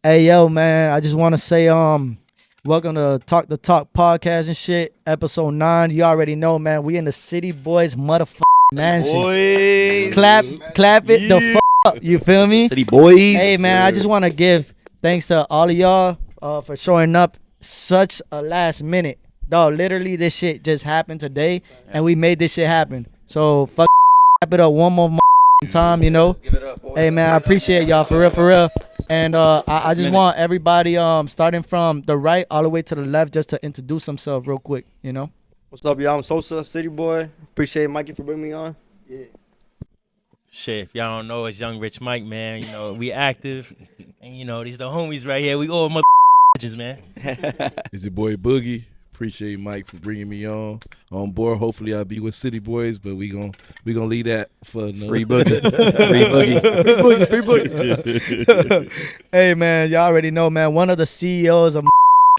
Hey yo, man, I just want to say welcome to Talk the Talk podcast and shit, episode 9. You already know, man, we in the CityBoyz motherfucking mansion. Boys. Clap it the fuck up, you feel me? CityBoyz. Hey man, I just want to give thanks to all of y'all for showing up such a last minute. Dog, literally this shit just happened today and we made this shit happen. So fuck clap it up one more time, you know. Give it up, boys. Hey man, I appreciate y'all for real. And I just want everybody starting from the right all the way to the left just to introduce themselves real quick, you know. What's up, y'all? I'm Sosa, City Boy. Appreciate Mikey for bringing me on. Yeah. Shit, if y'all don't know, it's Young Rich Mike, man. You know, we active. And, you know, these the homies right here. We all motherfuckers, man. It's your boy Boogie. Appreciate Mike for bringing me on board. Hopefully I'll be with CityBoyz, but we gonna leave that for another. Free Boogie. Free Boogie. Hey man, y'all already know, man. One of the CEOs of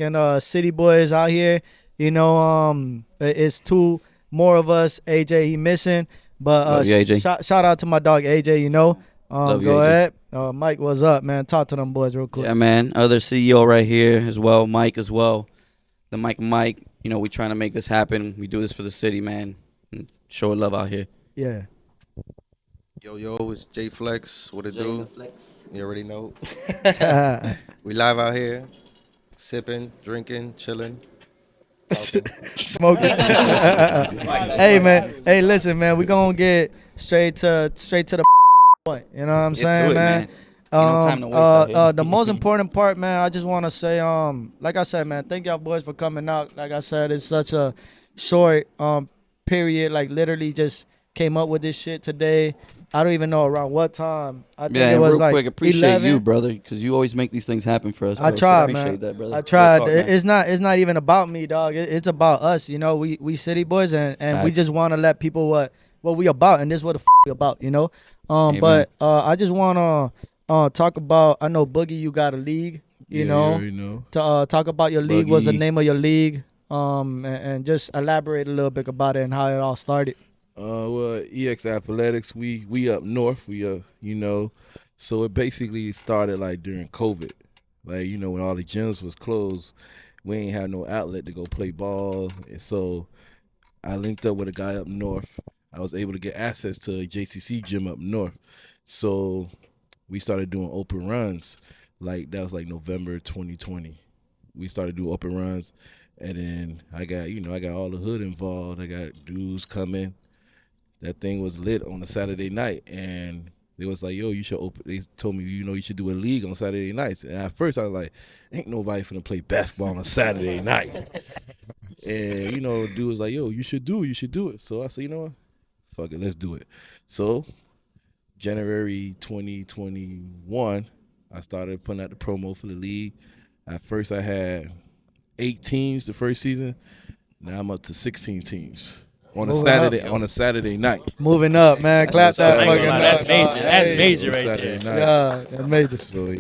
CityBoyz out here. You know, it's two more of us. AJ, he missing, but Love you, AJ. shout out to my dog AJ. You know, Love you, go AJ. ahead. Mike, what's up, man? Talk to them boys real quick. Yeah, man. Other CEO right here as well. Mike as well. The Mike. You know, we trying to make this happen. We do this for the city, man. And show love out here. Yeah. Yo, it's J Flex. What it do? You already know. Hey We live out here, sipping, drinking, chilling, talking. smoking. Hey man, hey listen, man. We gonna get straight to the point. You know what I'm Let's get saying, to it, man? man. Ain't no time to waste out here. The most important part, man, I just want to say, like I said, man, thank y'all boys for coming out. Like I said, it's such a short period. Like literally just came up with this shit today. I don't even know around what time. I think Yeah, it was real like quick, appreciate 11. you, brother, because you always make these things happen for us. I bro. So tried, appreciate man. that, brother. I tried. Real talk, man. It's not even about me, dog. It's about us. You know, we CityBoyz and we Facts. just want to let people what we about, and this is what the we about. You know, Amen. but I just want to talk about. I know Boogie, you got a league. You Yeah, know, already know. to talk about your league. What's the Boogie. name of your league? And just elaborate a little bit about it and how it all started. Well, EX Athletics, we up north. We you know, so it basically started like during COVID, like you know when all the gyms was closed, we ain't have no outlet to go play ball, and so I linked up with a guy up north. I was able to get access to a JCC gym up north, so we started doing open runs. Like that was like November 2020. We started doing open runs, and then I got all the hood involved. I got dudes coming. That thing was lit on a Saturday night, and they was like, yo, you should open. They told me, you should do a league on Saturday nights. And at first I was like, ain't nobody finna play basketball on a Saturday night. And dude was like, yo, you should do it. So I said, you know what, fuck it, let's do it. So January 2021, I started putting out the promo for the league. At first I had 8 teams the first season. Now I'm up to 16 teams. On a Saturday night. Moving up, man. Clap that Saturday fucking night. That's up, major. dog. That's Hey. major right Saturday there. night. Yeah, that's major. So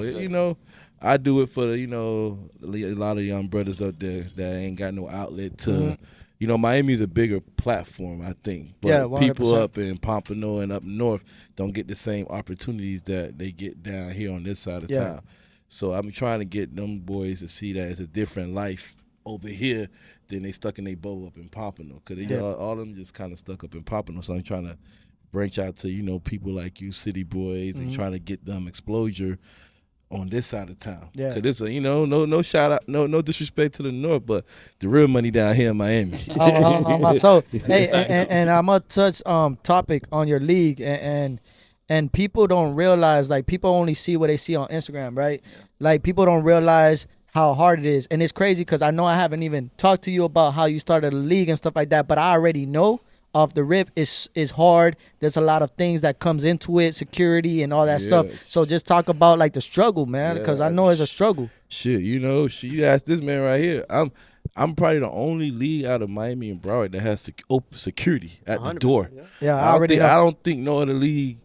yeah, I do it for a lot of young brothers up there that ain't got no outlet to. Miami's a bigger platform, I think. But Yeah, 100%. people up in Pompano and up north don't get the same opportunities that they get down here on this side of town. So I'm trying to get them boys to see that it's a different life over here than they stuck in their bowl up in Pompano. Because all of them just kind of stuck up in Pompano. So I'm trying to branch out to, people like you, CityBoyz, and trying to get them exposure on this side of town. Yeah. Cause it's no shout out, no disrespect to the north, but the real money down here in Miami. So hey, and I'm gonna touch topic on your league and people don't realize, like, people only see what they see on Instagram, right? Like, people don't realize how hard it is, and it's crazy because I know I haven't even talked to you about how you started a league and stuff like that, but I already know off the rip it's hard. There's a lot of things that comes into it, security and all that stuff. So just talk about like the struggle, man, because I know it's a struggle. Shit, you asked this man right here. I'm probably the only league out of Miami and Broward that has open security at the door. Yeah, I already know. I don't think no other league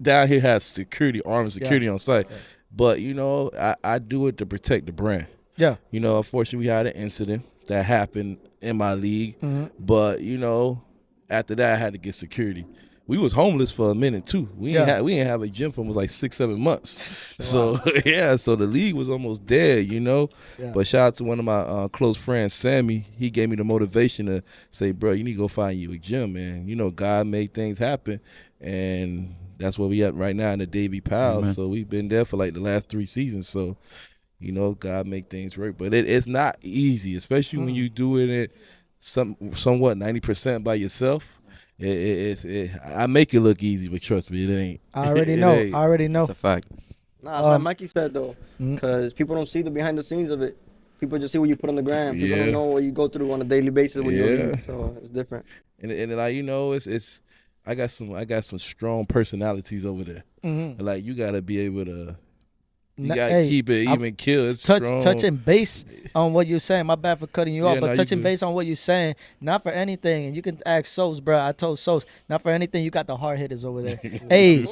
down here has security, armed security Yeah. on site. But you know, I do it to protect the brand. Yeah. You know, unfortunately, we had an incident that happened in my league. Mhm. But you know, after that, I had to get security. We was homeless for a minute too. We ain't have a gym for almost like 6-7 months. So yeah, so the league was almost dead, you know. Yeah. But shout out to one of my close friends, Sammy. He gave me the motivation to say, bro, you need to go find you a gym, man. You know, God made things happen, and that's where we at right now in the Davy Powell. Amen. So we've been there for like the last 3 seasons. So you know, God make things work, but it's not easy, especially when you doing it somewhat 90% by yourself. I make it look easy, but trust me, it ain't. I already It know. ain't. I already know. That's a fact. Nah, it's like Mikey said though, Mhm. because people don't see the behind the scenes of it. People just see what you put on the gram. People Yeah. don't know what you go through on a daily basis when you Yeah. leave. So it's different. And like, you know, it's I got some strong personalities over there. Mhm. Like you gotta be able to. You Nah, gotta hey, keep it I'm- even, kill. It's strong. Touching base on what you're saying. My bad for cutting you Yeah, off, but nah, you touching good. base on what you're saying, not for anything. And you can ask Sos, bro. I told Sos, not for anything. You got the hard hitters over there. hey,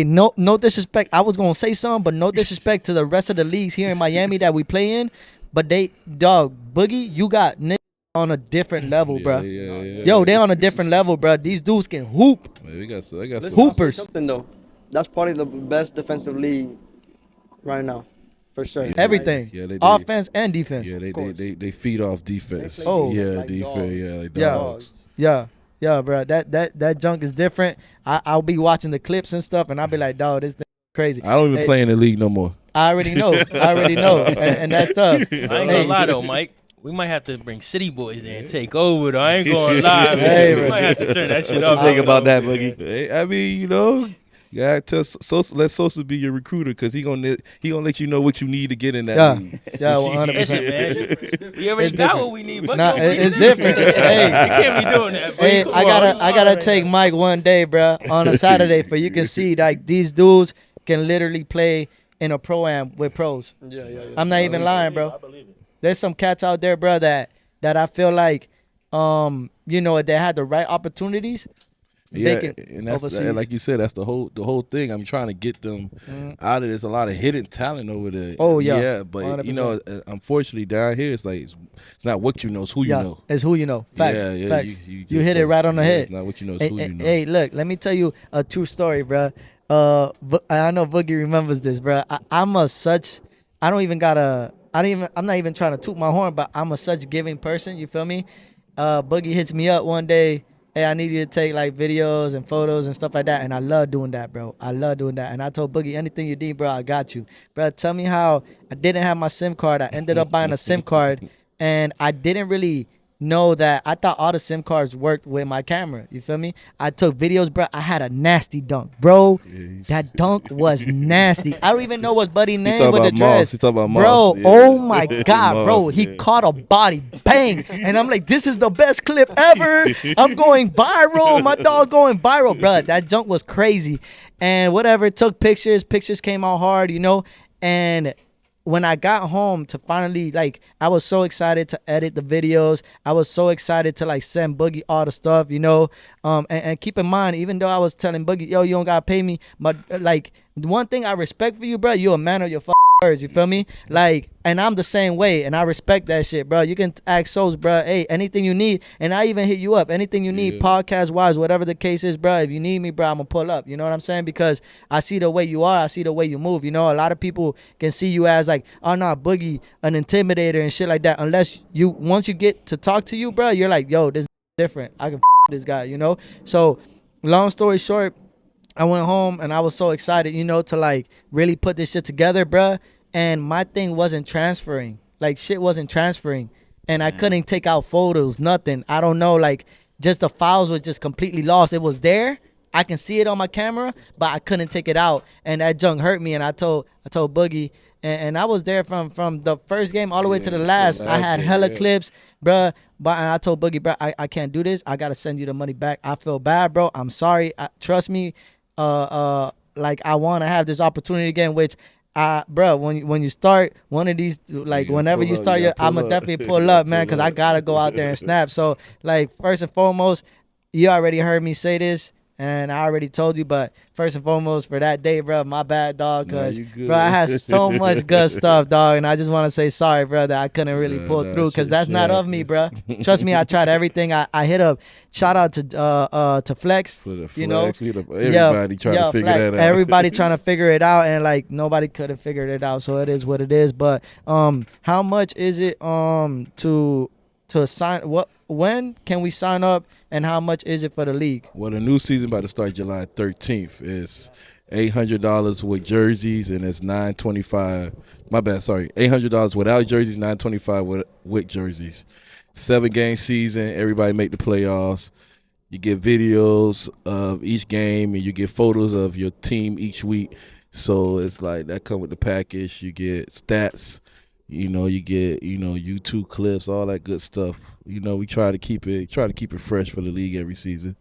no disrespect. I was gonna say something, but no disrespect to the rest of the leagues here in Miami that we play in. But Boogie, you got niggas on a different level, bro. Yeah. Yo, they on a different level, bro. These dudes can hoop. Man, I got Listen, some. I'll say Hoopers. something though. That's probably the best defensive league right now, for sure. Everything. Yeah, they- Offense and defense. Yeah, course. they feed off defense. They play play yeah, like defense. dogs. Yeah, like Yeah. dogs. Yeah, bro. That junk is different. I'll be watching the clips and stuff, and I'll be like, dog, this thing is crazy. I don't even Hey, play in the league no more. I already know. And that's tough. I ain't Hey. gonna lie though, Mike. We might have to bring CityBoyz in and take over though. I ain't gonna lie, man. Hey, We bro. might have to turn that shit What you up. think though. about that, Boogie? Hey, I mean, you know, you gotta tell Sosa, let Sosa be your recruiter because he gonna let you know what you need to get in that Yeah. league. Yeah, 100%. Listen, man, we already It's got different. what we need. But Nah, don't bring it's it in. different. Hey. We can't be doing that. Bro. Hey, Come I on, gotta you wild right take now. Mike one day, bro, on a Saturday, for you can see like these dudes can literally play in a pro-am with pros. Yeah. I'm not even lying, bro. There's some cats out there, bro, that I feel like, you know, if they had the right opportunities, Yeah, they can and that's overseas. and like you said, that's the whole thing. I'm trying to get them out of. There's a lot of hidden talent over there. Oh, yeah. But you know, unfortunately down here, it's like it's not what you know, it's who you Yeah, know. it's who you know. Facts. Yeah, Facts. You You hit it right on the head. It's not what you know, it's Hey, who hey, you know. hey, look, let me tell you a true story, bro. I know Boogie remembers this, bro. I'm not even trying to toot my horn, but I'm a such giving person. You feel me? Boogie hits me up one day. Hey, I need you to take like videos and photos and stuff like that. And I love doing that, bro. I love doing that. And I told Boogie, anything you need, bro, I got you. Bro, tell me how I didn't have my SIM card. I ended up buying a SIM card, and I didn't really know that. I thought all the SIM cards worked with my camera. You feel me? I took videos, bro. I had a nasty dunk, bro. That dunk was nasty. I don't even know what buddy name talking with the about Moss. dress. He talking about bro, Moss, yeah. oh my God, bro. Moss, He yeah. caught a body, bang. And I'm like, this is the best clip ever. I'm going viral. My dog going viral, bro. That junk was crazy. And whatever, took pictures. Pictures came out hard, you know. And when I got home to finally, like, I was so excited to edit the videos. I was so excited to, like, send Boogie all the stuff, you know. And keep in mind, even though I was telling Boogie, yo, you don't got to pay me. But, like, one thing I respect for you, bro, you a man of your words, you feel me? Like, and I'm the same way, and I respect that shit, bro. You can ask Souls, bro, hey, anything you need, and I even hit you up. Anything you need, podcast-wise, whatever the case is, bro, if you need me, bro, I'm going to pull up. You know what I'm saying? Because I see the way you are. I see the way you move. You know, a lot of people can see you as, like, oh, no, Boogie, an intimidator and shit like that. Unless once you get to talk to you, bro, you're like, yo, this is different. I can this guy, you know? So, long story short, I went home and I was so excited, you know, to like really put this shit together, bruh. And my thing wasn't transferring. Like, shit wasn't transferring. And I couldn't take out photos, nothing. I don't know, like, just the files were just completely lost. It was there. I can see it on my camera, but I couldn't take it out. And that junk hurt me. And I told Boogie, and I was there from the first game all the way to the last. I had hella clips, bruh. But and I told Boogie, bro, I can't do this. I gotta send you the money back. I feel bad, bro. I'm sorry. Trust me. Like, I want to have this opportunity again, which bro, when you start one of these, like, whenever you start I'ma definitely pull up, man, because I gotta go out there and snap. So, like, first and foremost, you already heard me say this. And I already told you, but first and foremost, for that day, bro, my bad, dog, Nah, because, you good. bro, I had so much good stuff, dog, and I just want to say sorry, bro, that I couldn't really Nah, pull nah, through, because shit, that's not shit of me, happens. bro. Trust me, I tried everything. I hit up, shout out to Flex, For the flex, you know? everybody trying to figure Flex, that out. everybody trying to figure it out, and, like, nobody could have figured it out, so it is what it is. But how much is it to sign? When can we sign up, and how much is it for the league? Well, the new season about to start July 13th. Is $800 with jerseys, and it's $925. My bad, sorry. $800 without jerseys, $925 with jerseys. 7-game season. Everybody make the playoffs. You get videos of each game, and you get photos of your team each week. So it's like that come with the package. You get stats. You get YouTube clips, all that good stuff. We try to keep it fresh for the league every season.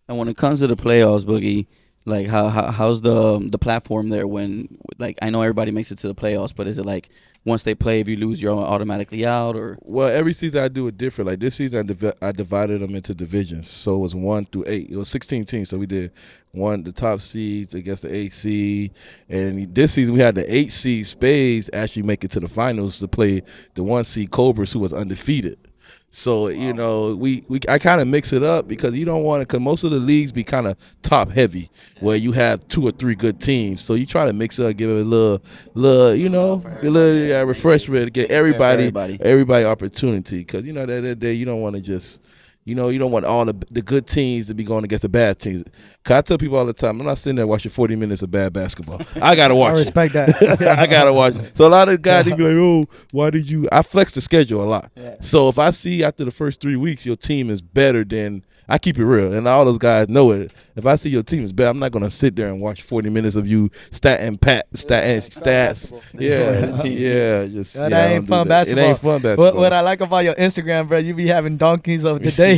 And when it comes to the playoffs, Boogie, like how's the platform there when, like, I know everybody makes it to the playoffs, but is it like once they play, if you lose, you're automatically out, or? Well, every season I do it different. Like this season, I divided them into divisions. So it was 1 through 8. It was 16 teams. So we did the top seeds against the 8 seed, and this season we had the 8 seed Spades actually make it to the finals to play the 1 seed Cobras, who was undefeated. So I kind of mix it up because you don't want to, because most of the leagues be kind of top heavy where you have 2 or 3 good teams. So you try to mix it up, give it a little refreshment to get everybody opportunity. Because at the end of the day, you don't want to just. You don't want all the good teams to be going against the bad teams. Cause I tell people all the time, I'm not sitting there watching 40 minutes of bad basketball. I gotta watch I respect that. I gotta watch it. So a lot of guys, they be like, "Oh, why did you?" I flex the schedule a lot. Yeah. So if I see after the first 3 weeks your team is better than, I keep it real, and all those guys know it. If I see your team is better, I'm not gonna sit there and watch 40 minutes of you stats. Yeah, just that ain't fun basketball. It ain't fun basketball. What I like about your Instagram, bro, you be having donkeys of the day.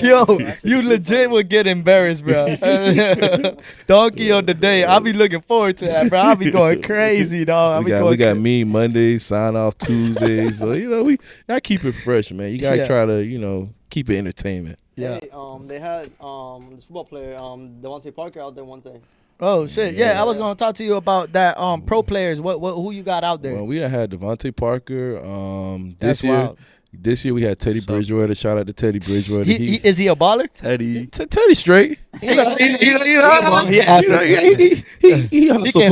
Yo, you legit would get embarrassed, bro. Donkey of the day. I'll be looking forward to that, bro. I'll be going crazy, dog. We got me Mondays, sign off Tuesdays. So I keep it fresh, man. You gotta try to keep it entertainment. Yeah. Hey, they had this football player, Devontae Parker, out there one day. Oh shit! Yeah, I was gonna talk to you about that. Pro players. What who you got out there? Well, we had Devontae Parker. That's wild. This year we had Teddy Bridgewater. Shout out to Teddy Bridgewater. Is he a baller? Teddy. Teddy straight. He can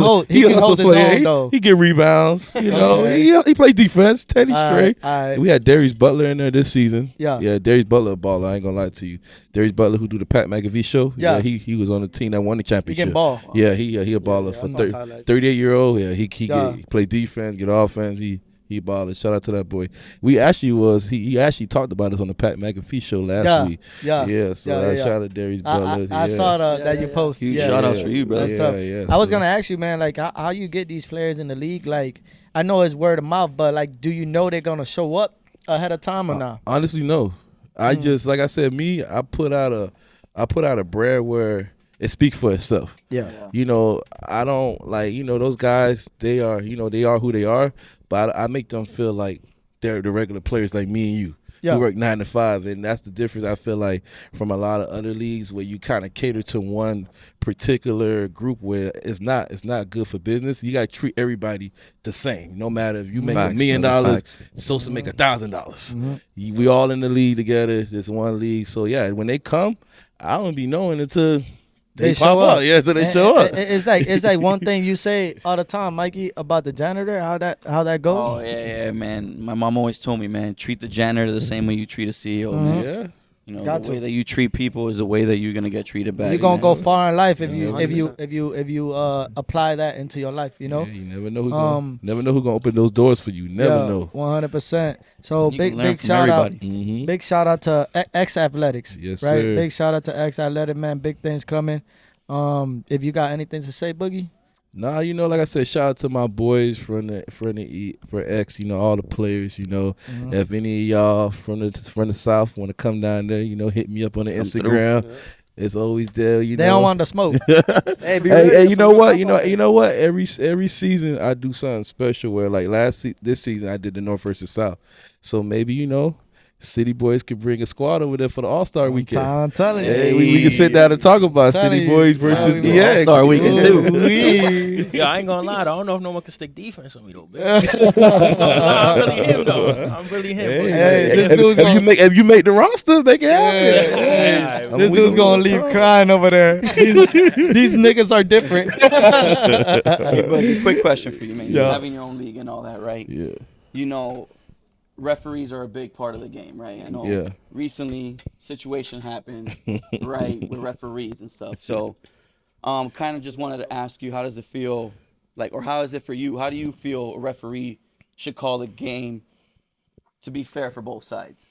hold his own, though. He get rebounds. Okay. He play defense. Teddy straight. All right. We had Darius Butler in there this season. Yeah. Darius Butler a baller. I ain't gonna lie to you. Darius Butler, who do the Pat McAfee show. Yeah. He was on the team that won the He championship. can ball. Yeah, he a baller for 38-year-old. Yeah, he play defense, get offense. He baller. Shout out to that boy. He actually talked about us on the Pat McAfee show last week. Yeah. So shout out to Darius Butler. I saw that you posted. Huge shout outs for you, bro. That's tough. I was gonna ask you, man, like how you get these players in the league? Like, I know it's word of mouth, but like, do you know they're gonna show up ahead of time or not? Honestly, no. I just, like I said, I put out a brand where it speaks for itself. Yeah. I don't those guys. They are who they are. But I make them feel like they're the regular players like me and you. Yeah. We work 9 to 5, and that's the difference. I feel like from a lot of other leagues where you kind of cater to one particular group where it's not good for business. You got to treat everybody the same. No matter if you make $1 million, Sosa make $1,000. We all in the league together. There's one league. So yeah, when they come, I don't be knowing until they show pop up. Yeah, so they show up. It's like one thing you say all the time, Mikey, about the janitor. How that goes? Oh yeah, man. My mom always told me, man, treat the janitor the same way you treat a CEO, man. Yeah. The way that you treat people is the way that you're gonna get treated back. You're gonna go far in life if you 100%. apply that into your life. Yeah, you never know who gonna open those doors for you. Never know. 100%. So You big can learn from shout out. everybody. Mm-hmm. Big shout out to X Athletics. Yes, right? sir. Big shout out to X Athletic, man. Big things coming. If you got anything to say, Boogie. Nah, like I said, shout out to my boys for X, all the players, If any of y'all from the South want to come down there, hit me up on the Instagram. through. It's always there, They don't want the smoke. Hey, you know what? You know what? Every season I do something special where like this season I did the North versus South. So maybe, CityBoyz could bring a squad over there for the All-Star weekend. I'm telling you. Hey, we can sit down and talk about Telling you. CityBoyz versus Telling you. EX. All-Star weekend, too. Ooh-wee. Yo, I ain't gonna lie, though. I don't know if no one can stick defense on me though, man. I'm really him though. I'm really him. Hey, Hey, this if, dude's if gonna- you make the roster, make it happen. Yeah. I mean, This we dude's gonna do it leave all the time. crying over there. These niggas are different. Hey, Boogie, quick question for you, man. You're Yeah. having your own league and all that, right? Yeah. You know, referees are a big part of the game, right? I know Yeah. recently situation happened, right, with referees and stuff. So, kind of just wanted to ask you, how does it feel, like, or how is it for you? How do you feel a referee should call the game to be fair for both sides?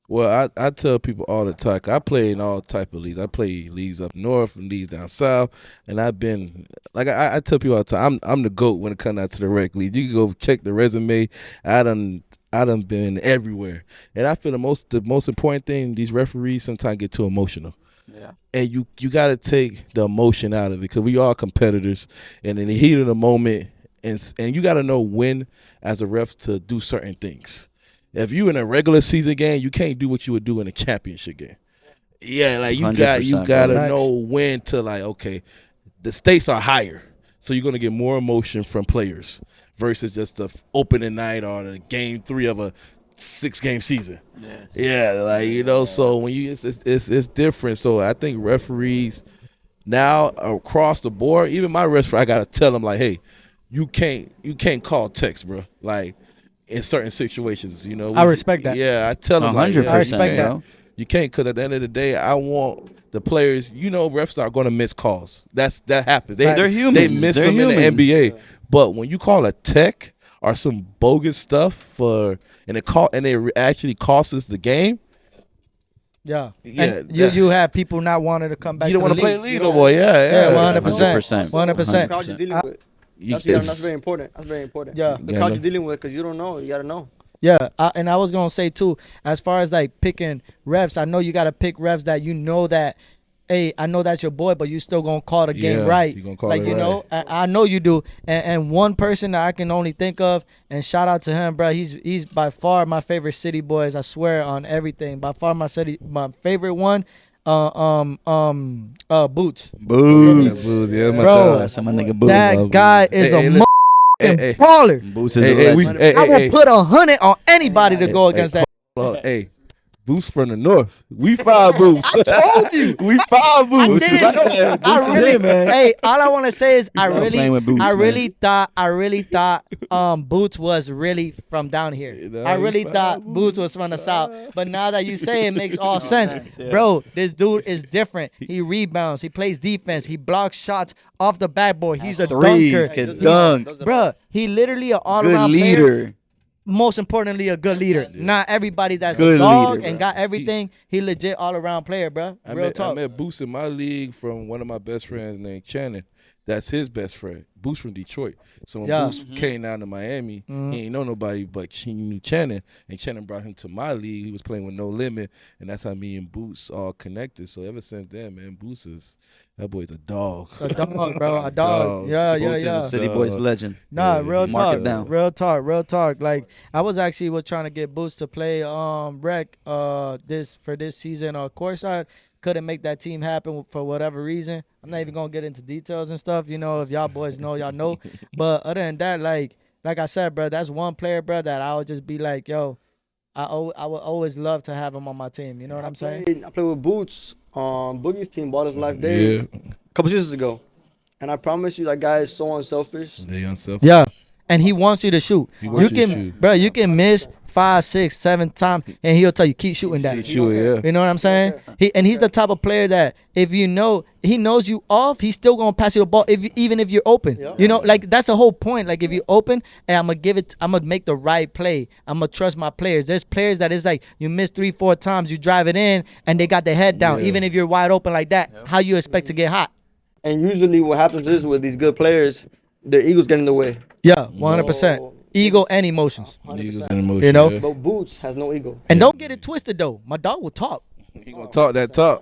Well, I tell people all the time, 'cause I play in all type of leagues. I play leagues up north and leagues down south, and I've been like I tell people all the time, I'm the GOAT when it comes out to the rec league. You can go check the resume. I done been everywhere, and I feel the most important thing, these referees sometimes get too emotional. Yeah. And you got to take the emotion out of it, because we are competitors, and in the heat of the moment, and you got to know when as a ref to do certain things. If you in a regular season game, you can't do what you would do in a championship game. Yeah, like you 100%, got to bro. know when to, like, okay, the stakes are higher, so you're gonna get more emotion from players versus just the opening night or the game 3 of a 6-game season. Yeah, like, you know, so when you it's different. So I think referees now across the board, even my referee, I gotta tell them, like, hey, you can't call text, bro. Like, in certain situations, you know. I respect that. Yeah, I tell them, like, 100%, yeah, I respect you that. can't. You can't, because at the end of the day, I want the players. You know, refs are going to miss calls. That happens. They're humans. They miss They're them in humans. the NBA. But when you call a tech or some bogus stuff and it actually costs us the game, Yeah. Yeah, And that- you have people not wanting to come back. you don't want to play league. league no more. Yeah, 100%. 100%. The crowd you're dealing with. You- That's it's- very important. That's very important. Yeah. The Yeah, crowd no. you're dealing with, because you don't know. You gotta know. Yeah, and I was gonna say too, as far as like picking refs, I know you gotta pick refs that you know that, hey, I know that's your boy, but you still gonna call the game Yeah, right. you gonna call like it you right. know, I know you do. And one person that I can only think of, and shout out to him, bro. He's by far my favorite CityBoyz. I swear on everything. By far my favorite one. Boots. Boots. Yeah, my Bro, dog. That's my nigga Boots. That guy is Hey, a look, hey, baller. Boots is hey, a hey, we- legend. hey, I hey, will hey. put 100 on anybody to go Hey, against hey, that. Hey, Boots from the north. We 5 Boots. I told you. We 5 I Boots. did. I really, hey, all I want to say is I not playing with Boots, I man. really thought Boots was really from down here. know, I really he thought found Boots was from the south. But now that you say it, makes all sense. Bro, this dude is different. He rebounds, he plays defense, he blocks shots off the backboard. He's a Threes, dunker. can dunk. Bro, he literally an Good all-around player. leader. Most importantly, a good leader. Not everybody that's Good a dog leader, and bro. got everything. He legit all-around player, bro. Real I talk. met Boots in my league from one of my best friends named Channing. That's his best friend. Boots from Detroit. So when Yeah. Boots came down to Miami, Mhm. he ain't know nobody, but he knew Channing. And Channing brought him to my league. He was playing with No Limit, and that's how me and Boots all connected. So ever since then, man, that boy's a dog. A dog, bro. A dog. Dog. Yeah, yeah, Boots yeah. is a CityBoyz legend. Nah, Yeah, real mark talk. it down. Real talk. Like I was trying to get Boots to play rec for this season Courtside. Couldn't make that team happen for whatever reason. I'm not even gonna get into details and stuff. You know, if y'all boys know, y'all know. But other than that, like I said, bro, that's one player, bro, that I would just be like, yo, I would always love to have him on my team. You know what I'm saying? I played with Boots on Boogie's team, Ballers Life Day, Yeah, a couple seasons ago. And I promise you, that guy is so unselfish. they unselfish. Yeah. And he wants you to shoot. He wants You you to can, shoot. bro, you can miss 5, 6, 7 times, and he'll tell you keep shooting that. Sure, yeah. You know what I'm saying? He's the type of player that if you know he knows you off, he's still gonna pass you the ball even if you're open. Yeah. You know, like that's the whole point. Like if you're open, and I'm gonna make the right play. I'm gonna trust my players. There's players that is like you miss 3, 4 times, you drive it in, and they got their head down. Yeah. Even if you're wide open like that, how you expect to get hot? And usually what happens is with these good players, their egos get in the way. Yeah, 100%. Ego and emotions. 100%. Niggas in emotion. You know? yeah. But Boots has no ego. And don't get it twisted though. My dog will talk. He gonna talk that talk.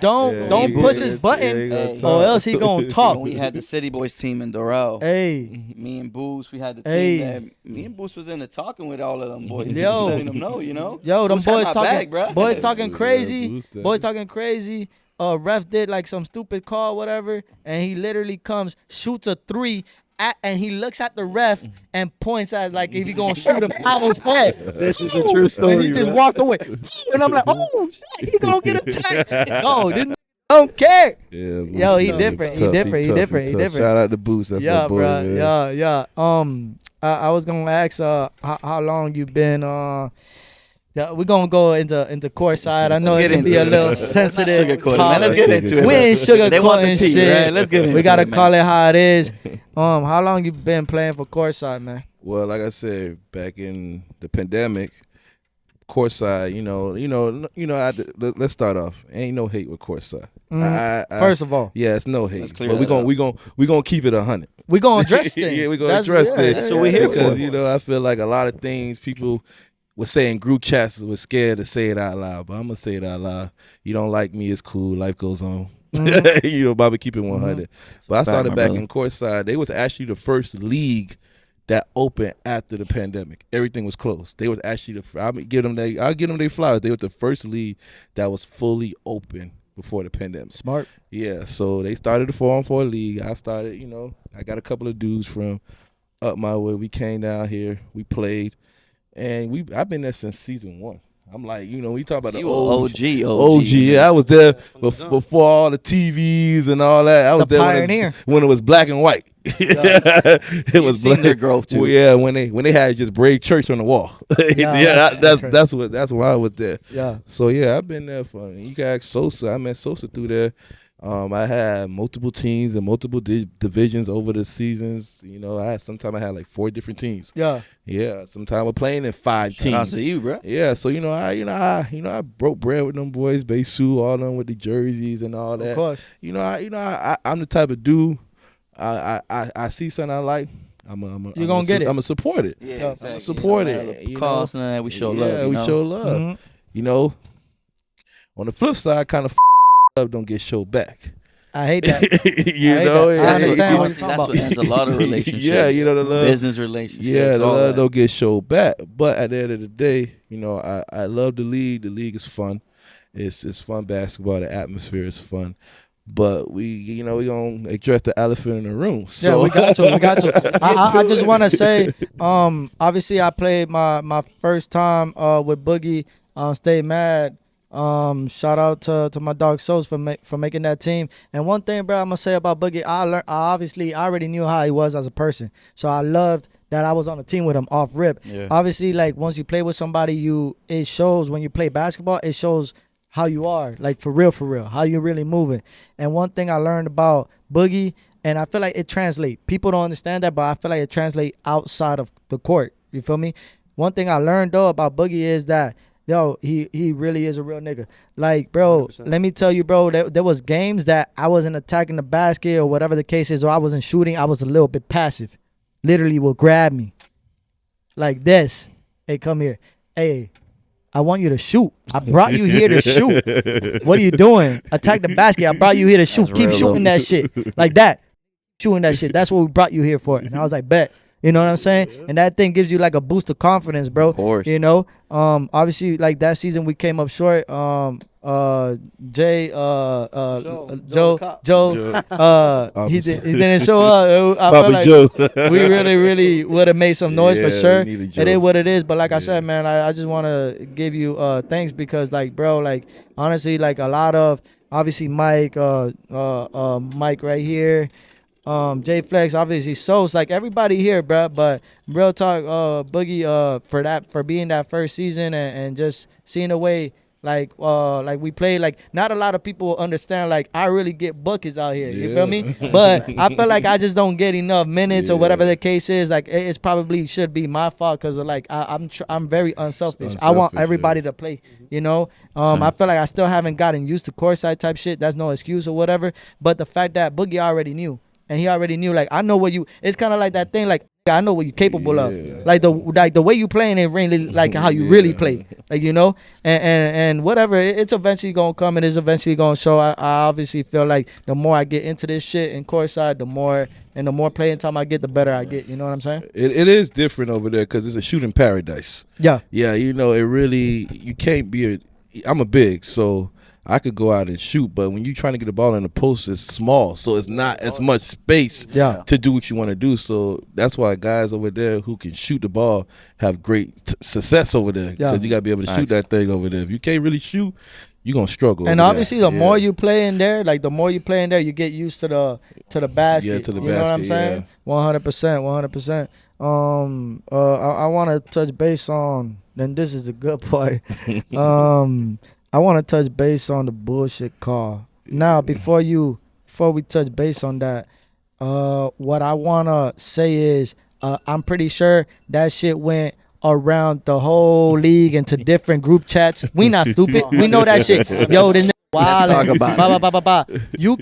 Don't Yeah, push he his gonna- button, yeah, he gonna Hey. or talk. else he gonna talk. When we had the CityBoyz team in Doral, Hey, me and Boost, we had the team Hey. there. Me and Boost was in the talking with all of them boys. Yo. Letting them know, you know. yo, them Boost had boys my talking, back, bruh. boys talking Yeah, crazy, Boost said boys it. talking crazy. Ref did like some stupid call, whatever, and he literally comes, shoots a 3. And he looks at the ref and points at like if he gonna shoot him out his head. This is a true story. And he just bruh. walked away. And I'm like, oh shit, he gonna get attacked. No, didn't don't care. Yeah, Yo, he Boost, different, he tough, different, he tough, different, he tough. different. Shout out to Boost. That's Yeah, my boy, bro. man. Yeah. I was gonna ask how long you been yeah, we're gonna go into Courtside. I know Let's it get can be into a it. little Let's not sensitive. sugarcoat it, man. Let's get into it. We bro. ain't sugarcoating They want the tea, shit. right? Let's get into We gotta it, call man. it how it is. How long you been playing for Courtside, man? Well, like I said, back in the pandemic, Courtside, let's start off. Ain't no hate with Courtside. First of all, Yeah, it's no hate. Let's clear But that we gonna keep it 100. we gonna address things. Yeah, we gonna address things. That's what we're here because, for. I feel like a lot of things people were saying group chats was scared to say it out loud, but I'm gonna say it out loud. You don't like me, it's cool. Life goes on. Bobby, keep it 100. But I started my back brother. in Courtside. They was actually the first league that opened after the pandemic. Everything was closed. They was actually I'll give them their flowers. They were the first league that was fully open before the pandemic. Smart. Yeah, so they started the 4-on-4 league. I started, I got a couple of dudes from up my way. We came down here, we played, and I've been there since season 1. I'm like, we talk about the You were old OG. yeah, I was there before all the TVs and all that. I was The there pioneer. when it was black and white. It was seen black. their growth, too. Well, yeah, when they had just Brave Church on the wall. Yeah, that's why I was there. Yeah. So yeah, I've been there for. You can ask Sosa. I met Sosa through there. I had multiple teams and multiple divisions over the seasons. Sometimes I had like 4 different teams. Yeah. Yeah, sometimes we're playing in 5 Shout out teams. to you, bro. Yeah, so I broke bread with them boys, Besu, all them with the jerseys and all that. Of course. I'm the type of dude. I see something I like. You gonna get it. I'm gonna support it. Yeah, exactly. Support it, you Cause know? and that we show Yeah, love. we show love. Mhm. On the flip side, kind of love don't get showed back. I hate that. you I hate know, that. I That's what, understand what honestly, you're that's talking what ends a lot of relationships. Yeah, the love. Business relationships. Yeah, the all love that. don't get showed back. But at the end of the day, I love the league. The league is fun. It's fun basketball. The atmosphere is fun. But we gonna address the elephant in the room. So Yeah, we got to. I just want to say, obviously I played my first time with Boogie on Stay Mad. Shout out to my dog Sos for making that team. And one thing, bro, I'm gonna say about Boogie, I already knew how he was as a person, so I loved that I was on a team with him off rip. Yeah. Obviously, like once you play with somebody, it shows when you play basketball. It shows how you are, like for real, how you really moving. And one thing I learned about Boogie, and I feel like it translates. People don't understand that, but I feel like it translates outside of the court. You feel me? One thing I learned though about Boogie is that he really is a real nigga. Like, bro, 100%. let me tell you, bro, there was games that I wasn't attacking the basket or whatever the case is, or I wasn't shooting. I was a little bit passive. Literally will grab me like this. Hey, come here. Hey, I want you to shoot. I brought you here to shoot. What are you doing? Attack the basket. I brought you here to shoot. That's Keep real, shooting though. that shit. Like that. Shooting that shit. That's what we brought you here for. And I was like, bet. You know what I'm saying? And that thing gives you like a boost of confidence, bro. Of course. Obviously, like that season we came up short. Jay, Joe, he didn't show up. I Papa felt like Joe. we really would have made some noise for Yeah, sure. we need a It Joe. is what it is. But like I Yeah. said, man, I just want to give you thanks because, like, bro, like honestly, like a lot of obviously Mike, Mike right here. J Flex, obviously, so it's like everybody here, bro. But real talk, Boogie, for being that first season and just seeing the way like we play, like not a lot of people understand. Like I really get buckets out here. You feel me? But I feel like I just don't get enough minutes or whatever the case is. Like it's probably should be my fault because like I'm very unselfish. I want Unselfish, everybody to play. You know, I feel like I still haven't gotten used to courtside type shit. That's no excuse or whatever. But the fact that Boogie already knew. And he already knew, like, I know what you, it's kind of like that thing, like, I know what you're capable Yeah. of. Like the way you playing it really like how you really play. Like, you know, and whatever, it's eventually gonna come and it's eventually gonna show. I obviously feel like the more I get into this shit in Courtside, the more playing time I get, the better I get. You know what I'm saying? It is different over there because it's a shooting paradise. Yeah. Yeah, you know, it really, you can't be I'm a big, so I could go out and shoot, but when you're trying to get the ball in the post, it's small, so it's not as much space to do what you want to do. So that's why guys over there who can shoot the ball have great success over there, because you got to be able to shoot that thing over there. If you can't really shoot, you're going to struggle. And obviously, the more you play in there, like the more you play in there, you get used to the basket. Yeah, to the basket. You know what I'm saying? 100%. I want to touch base on, and this is a good part. I want to touch base on the bullshit call. Now, before we touch base on that, what I want to say is I'm pretty sure that shit went around the whole league into different group chats. We not stupid. We know that shit. Yo, this nigga wild. Let's talk about it. You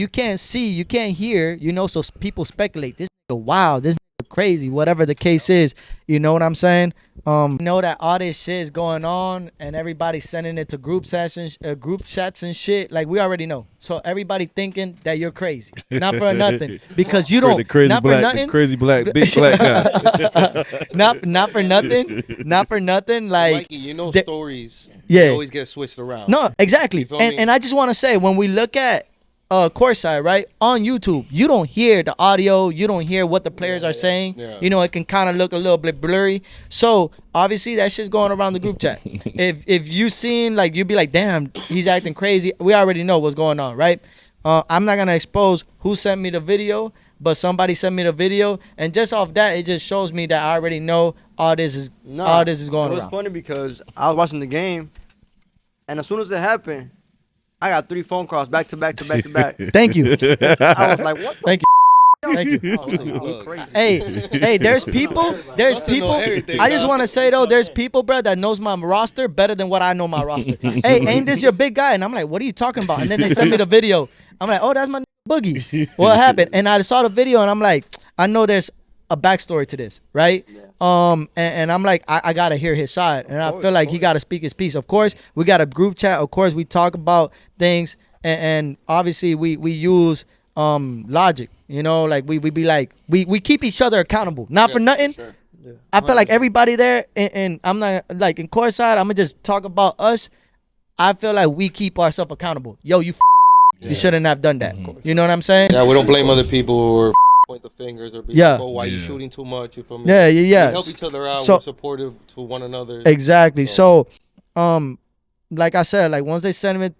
can't see, you can't hear, you know, so people speculate. This nigga wild. This nigga crazy. Whatever the case is, you know what I'm saying? You know that all this shit is going on and everybody's sending it to group sessions, group chats and shit. Like, we already know. So everybody thinking that you're crazy. Not for nothing. Because you don't. Not for nothing. Crazy black, big black guy. not for nothing. Not for nothing. Like, Mikey, you know, stories. Yeah. They always get switched around. No, exactly. feel me? And I just want to say, when we look at Courtside, right, on YouTube, you don't hear the audio, you don't hear what the players are saying. Yeah. You know, it can kind of look a little bit blurry. So obviously that shit's going around the group chat. if you seen, like, you'd be like, damn, he's acting crazy. We already know what's going on, right? I'm not gonna expose who sent me the video, but somebody sent me the video, and just off that, it just shows me that I already know all this is going It was around. funny because I was watching the game, and as soon as it happened, I got 3 phone calls back to back. Thank you. I was like, what? Thank you. Hey, there's people. I just want to say, though, there's people, bro, that knows my roster better than what I know my roster. Hey, ain't this your big guy? And I'm like, what are you talking about? And then they send me the video. I'm like, oh, that's my Boogie. What happened? And I saw the video, and I'm like, I know there's a backstory to this, right? And I'm like, I gotta hear his side, and I feel like he gotta speak his piece. Of course, we got a group chat. Of course, we talk about things, and obviously we use logic. You know, like we be like, we keep each other accountable. Not for nothing. Sure. Yeah. I feel like everybody there, and I'm not like in Courtside. I'm gonna just talk about us. I feel like we keep ourselves accountable. Yo, you shouldn't have done that. You know what I'm saying? Yeah, we don't blame other people or point the fingers or be like, oh, why you shooting too much? You feel me? Yeah. We help each other out. We're supportive to one another. Exactly. So, like I said, like once they send me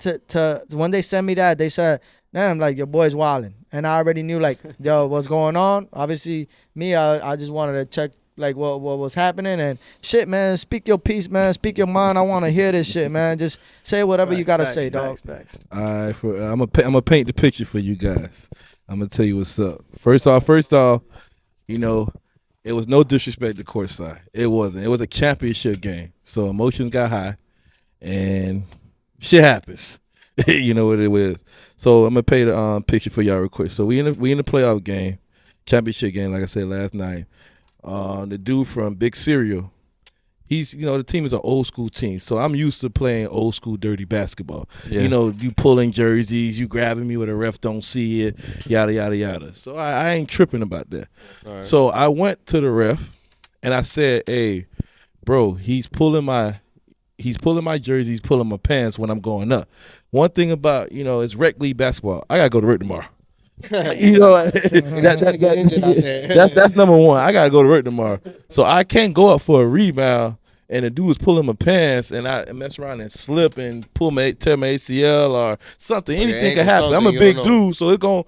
when they send me that, they said, damn, like, your boy's wilding. And I already knew, like, yo, what's going on. Obviously, me, I just wanted to check, like, what was happening. And shit, man, speak your piece, man. Speak your mind. I want to hear this shit, man. Just say whatever you got to say, dog. All right, I'm gonna paint the picture for you guys. I'm gonna tell you what's up. First off, you know, it was no disrespect to Courtside. It wasn't. It was a championship game, so emotions got high, and shit happens. You know what it was. So I'm gonna paint the picture for y'all real quick. So we in the playoff game, championship game, like I said last night. The dude from Big Cereal, he's, you know, the team is an old school team, so I'm used to playing old school dirty basketball. You know, you pulling jerseys, you grabbing me where the ref don't see it, yada yada yada. So I ain't tripping about that. Right. So I went to the ref and I said, hey, bro, he's pulling my jersey, he's pulling my pants when I'm going up. One thing about, you know, it's rec league basketball, I gotta go to work tomorrow. You know, that's number one. I gotta go to work tomorrow, so I can't go up for a rebound and the dude is pulling my pants and I mess around and slip and tear my ACL or something. Anything can happen. I'm a big dude, so it gonna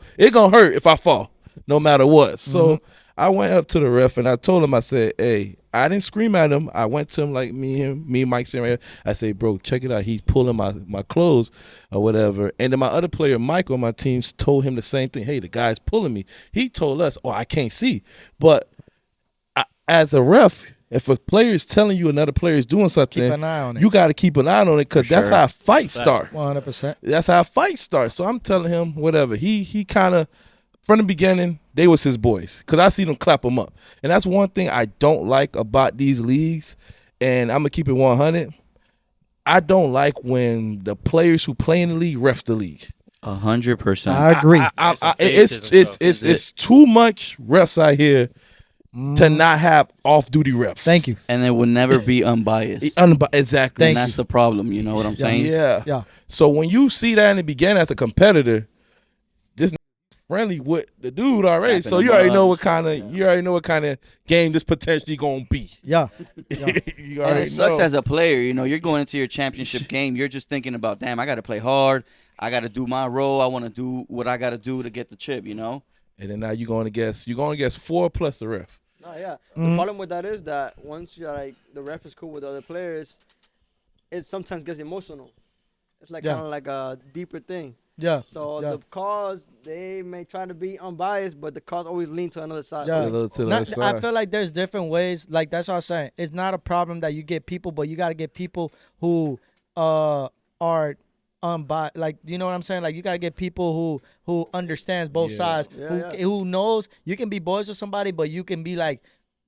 hurt if I fall, no matter what. So I went up to the ref and I told him, I said, hey, I didn't scream at him. I went to him like me and Mike sitting right here. I said, bro, check it out. He's pulling my clothes or whatever. And then my other player, Mike, on my team, told him the same thing. Hey, the guy's pulling me. He told us, oh, I can't see. But as a ref, if a player is telling you another player is doing something, keep an eye on it. You got to keep an eye on it because that's how a fight starts. 100%. That's how a fight starts. So I'm telling him whatever. He kind of from the beginning, they was his boys because I see them clap him up. And that's one thing I don't like about these leagues, and I'm going to keep it 100. I don't like when the players who play in the league ref the league. 100%. I agree. It's too much refs out here to not have off-duty refs. Thank you. And it will never be unbiased. Exactly. And that's the problem. You know what I'm saying? Yeah. So when you see that in the beginning as a competitor, this friendly with the dude already, so you already know what kind of game this potentially gonna be. Yeah. You And already it sucks know. as a player. You know, you're going into your championship game. You're just thinking about, damn, I got to play hard. I got to do my role. I want to do what I got to do to get the chip. You know. And then now you're going against 4 plus the ref. No, yeah. The problem with that is that once you're like the ref is cool with the other players, it sometimes gets emotional. It's like kind of like a deeper thing. Yeah. So Yeah. the calls, they may try to be unbiased, but the calls always lean to another side. Yeah. To the Not- other side. I feel like there's different ways. Like that's what I'm saying. It's not a problem that you get people, but you got to get people who are unbiased. Like you know what I'm saying. Like you got to get people who understands both sides. Who knows you can be boys with somebody, but you can be like,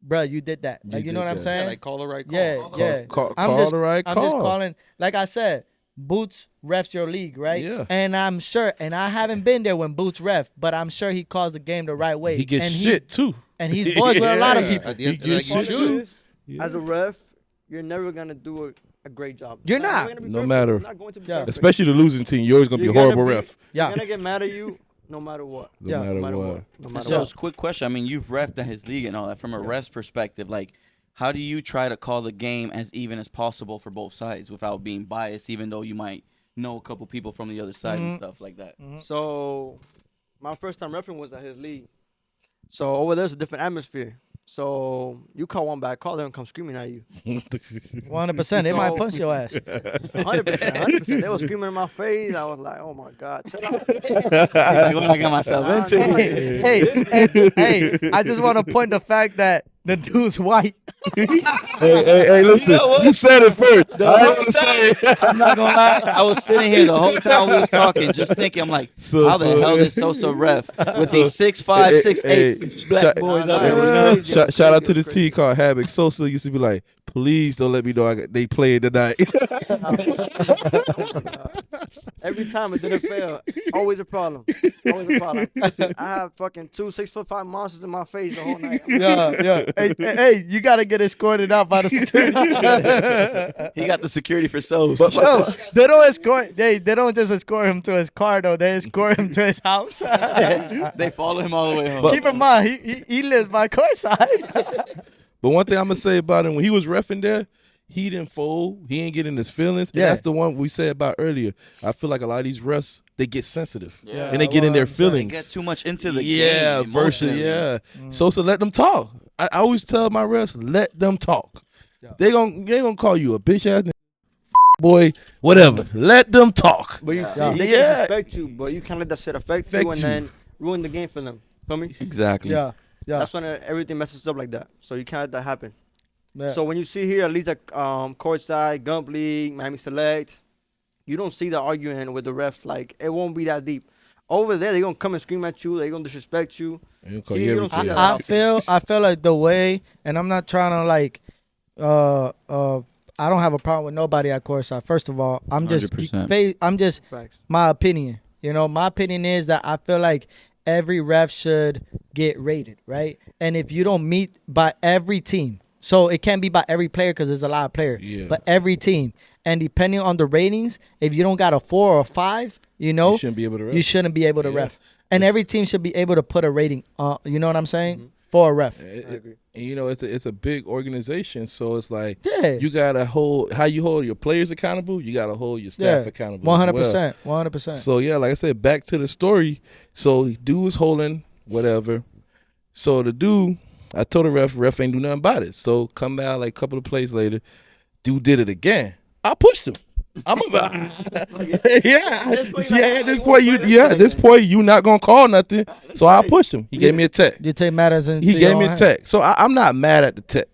bruh, you did that. Like you know did what I'm that. saying. Yeah, like call the right call. Yeah. Call I'm just the right I'm just call. calling. Like I said, Boots refs your league, right? Yeah. And I'm sure, and I haven't been there when Boots ref, but I'm sure he calls the game the right way. He gets and shit too. and he's boys with a lot of Yeah. people. At the end, He like gets you shit should. too. Yeah. As a ref, you're never gonna do a great job. You're never not. gonna be No perfect. matter. You're not going to be perfect. Especially the losing team, you're always gonna be You're a horrible gonna ref. Yeah. They're gonna get mad at you no matter what. No matter what. No matter So what. it's a quick question. I mean, you've refed at his league and all that. From a ref's perspective, like, how do you try to call the game as even as possible for both sides without being biased, even though you might know a couple people from the other side and stuff like that? So my first time refereeing was at his league. So over there's a different atmosphere. So you call one bad call, they don't come screaming at you. 100%. They might punch your ass. 100%. They were screaming in my face. I was like, oh my God. Chill out. He's like, what I got myself into? hey, I just want to point the fact that the dude's white. Hey, listen. You said it first. I didn't want to say it. I'm not gonna lie. I was sitting here the whole time we was talking, just thinking, I'm like, how the hell did Sosa ref with these 6'5", 6'8" black boys up there? You know? Shout out to this team called Havoc. Sosa used to be like, please don't let me know they played tonight. Every time it didn't fail. Always a problem. Always a problem. I have fucking 2 6'5" monsters in my face the whole night. Yeah. Hey, you got to get escorted out by the security. He got the security for Sosa. Yo, they don't escort. They don't just escort him to his car though. They escort him to his house. They follow him all the way home. Keep in mind, he lives by Courtside. But one thing I'm going to say about him, when he was reffing there, he didn't fold. He ain't getting his feelings. And Yeah. that's the one we said about earlier. I feel like a lot of these refs, they get sensitive. Yeah. And they get in their They feelings. get too much into the Yeah, game. versus, emotionally. Sosa, let them talk. I always tell my refs, let them talk. Yeah. They gonna call you a bitch ass boy, whatever. Let them talk. But you Yeah. they Yeah. can respect you, but you can't let that shit affect you and then ruin the game for them. Feel me? Exactly. Yeah. That's when everything messes up like that. So you can't let that happen. Yeah. So when you see here, at least like Courtside, Gump League, Miami Select, you don't see the arguing with the refs. Like, it won't be that deep. Over there, they're going to come and scream at you. They're going to disrespect you. They gonna call You you don't see everything. that. I feel like the way, and I'm not trying to like, I don't have a problem with nobody at Courtside. First of all, I'm just 100%. Facts. my opinion. You know, my opinion is that I feel like every ref should get rated, right? And if you don't meet by every team, so it can't be by every player because there's a lot of players, Yeah. but every team. And depending on the ratings, if you don't got a 4 or 5, you know, You shouldn't be able to ref. you shouldn't be able to Yeah. ref. And every team should be able to put a rating, you know what I'm saying, for a ref. And you know, it's a big organization, so it's like Yeah. you gotta hold how you hold your players accountable. You gotta hold your staff Yeah. accountable. 100%. 100%. So yeah, like I said, back to the story. So dude was holding whatever. So the dude, I told the ref ain't do nothing about it. So come out like a couple of plays later, dude did it again. I pushed him. I'm about At this point you not gonna call nothing. So I pushed him. He gave me a tech. You take matters into He your gave own me a hands. tech. So I'm not mad at the tech.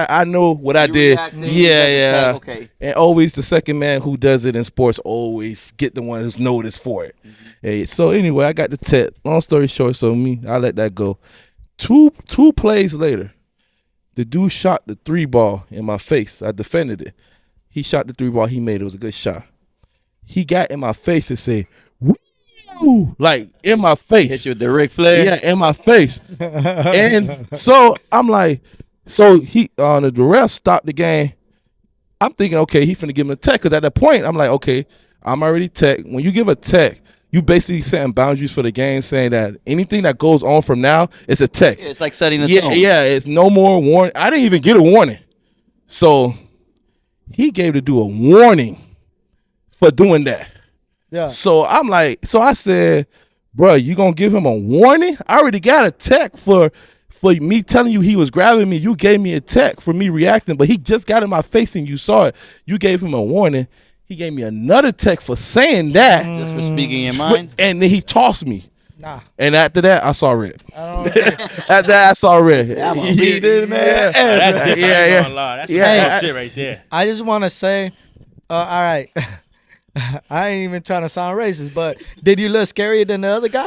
I know what I You did. reacted, you Yeah, got the yeah. tag, okay. And always the second man who does it in sports always get the one who's noticed for it. Hey, so anyway, I got the tip. Long story short, so I let that go. Two plays later, the dude shot the 3-ball in my face. I defended it. He shot the 3-ball. He made it. It was a good shot. He got in my face and said, "Woo!" Like in my face. Hit you with the Ric Flair. Yeah, in my face. And so I'm like, so he the ref stopped the game. I'm thinking, okay, he finna give him a tech. Because at that point, I'm like, okay, I'm already tech. When you give a tech, you basically setting boundaries for the game, saying that anything that goes on from now is a tech. Yeah, it's like setting the Yeah, tone. yeah, it's no more warning. I didn't even get a warning. So he gave the dude a warning for doing that. Yeah. So I'm like, so I said, bro, you gonna give him a warning? I already got a tech for me telling you he was grabbing me. You gave me a tech for me reacting, but he just got in my face and you saw it. You gave him a warning. He gave me another tech for saying that. Just for speaking your mind. And then he tossed me. Nah. And after that, I saw red. I don't think. After that, I saw red. I'm gonna beat this man. Yeah, That's different. yeah, I ain't yeah. gonna lie. That's Yeah, some I- shit right there. I just want to say, all right. I ain't even trying to sound racist, but did you look scarier than the other guy?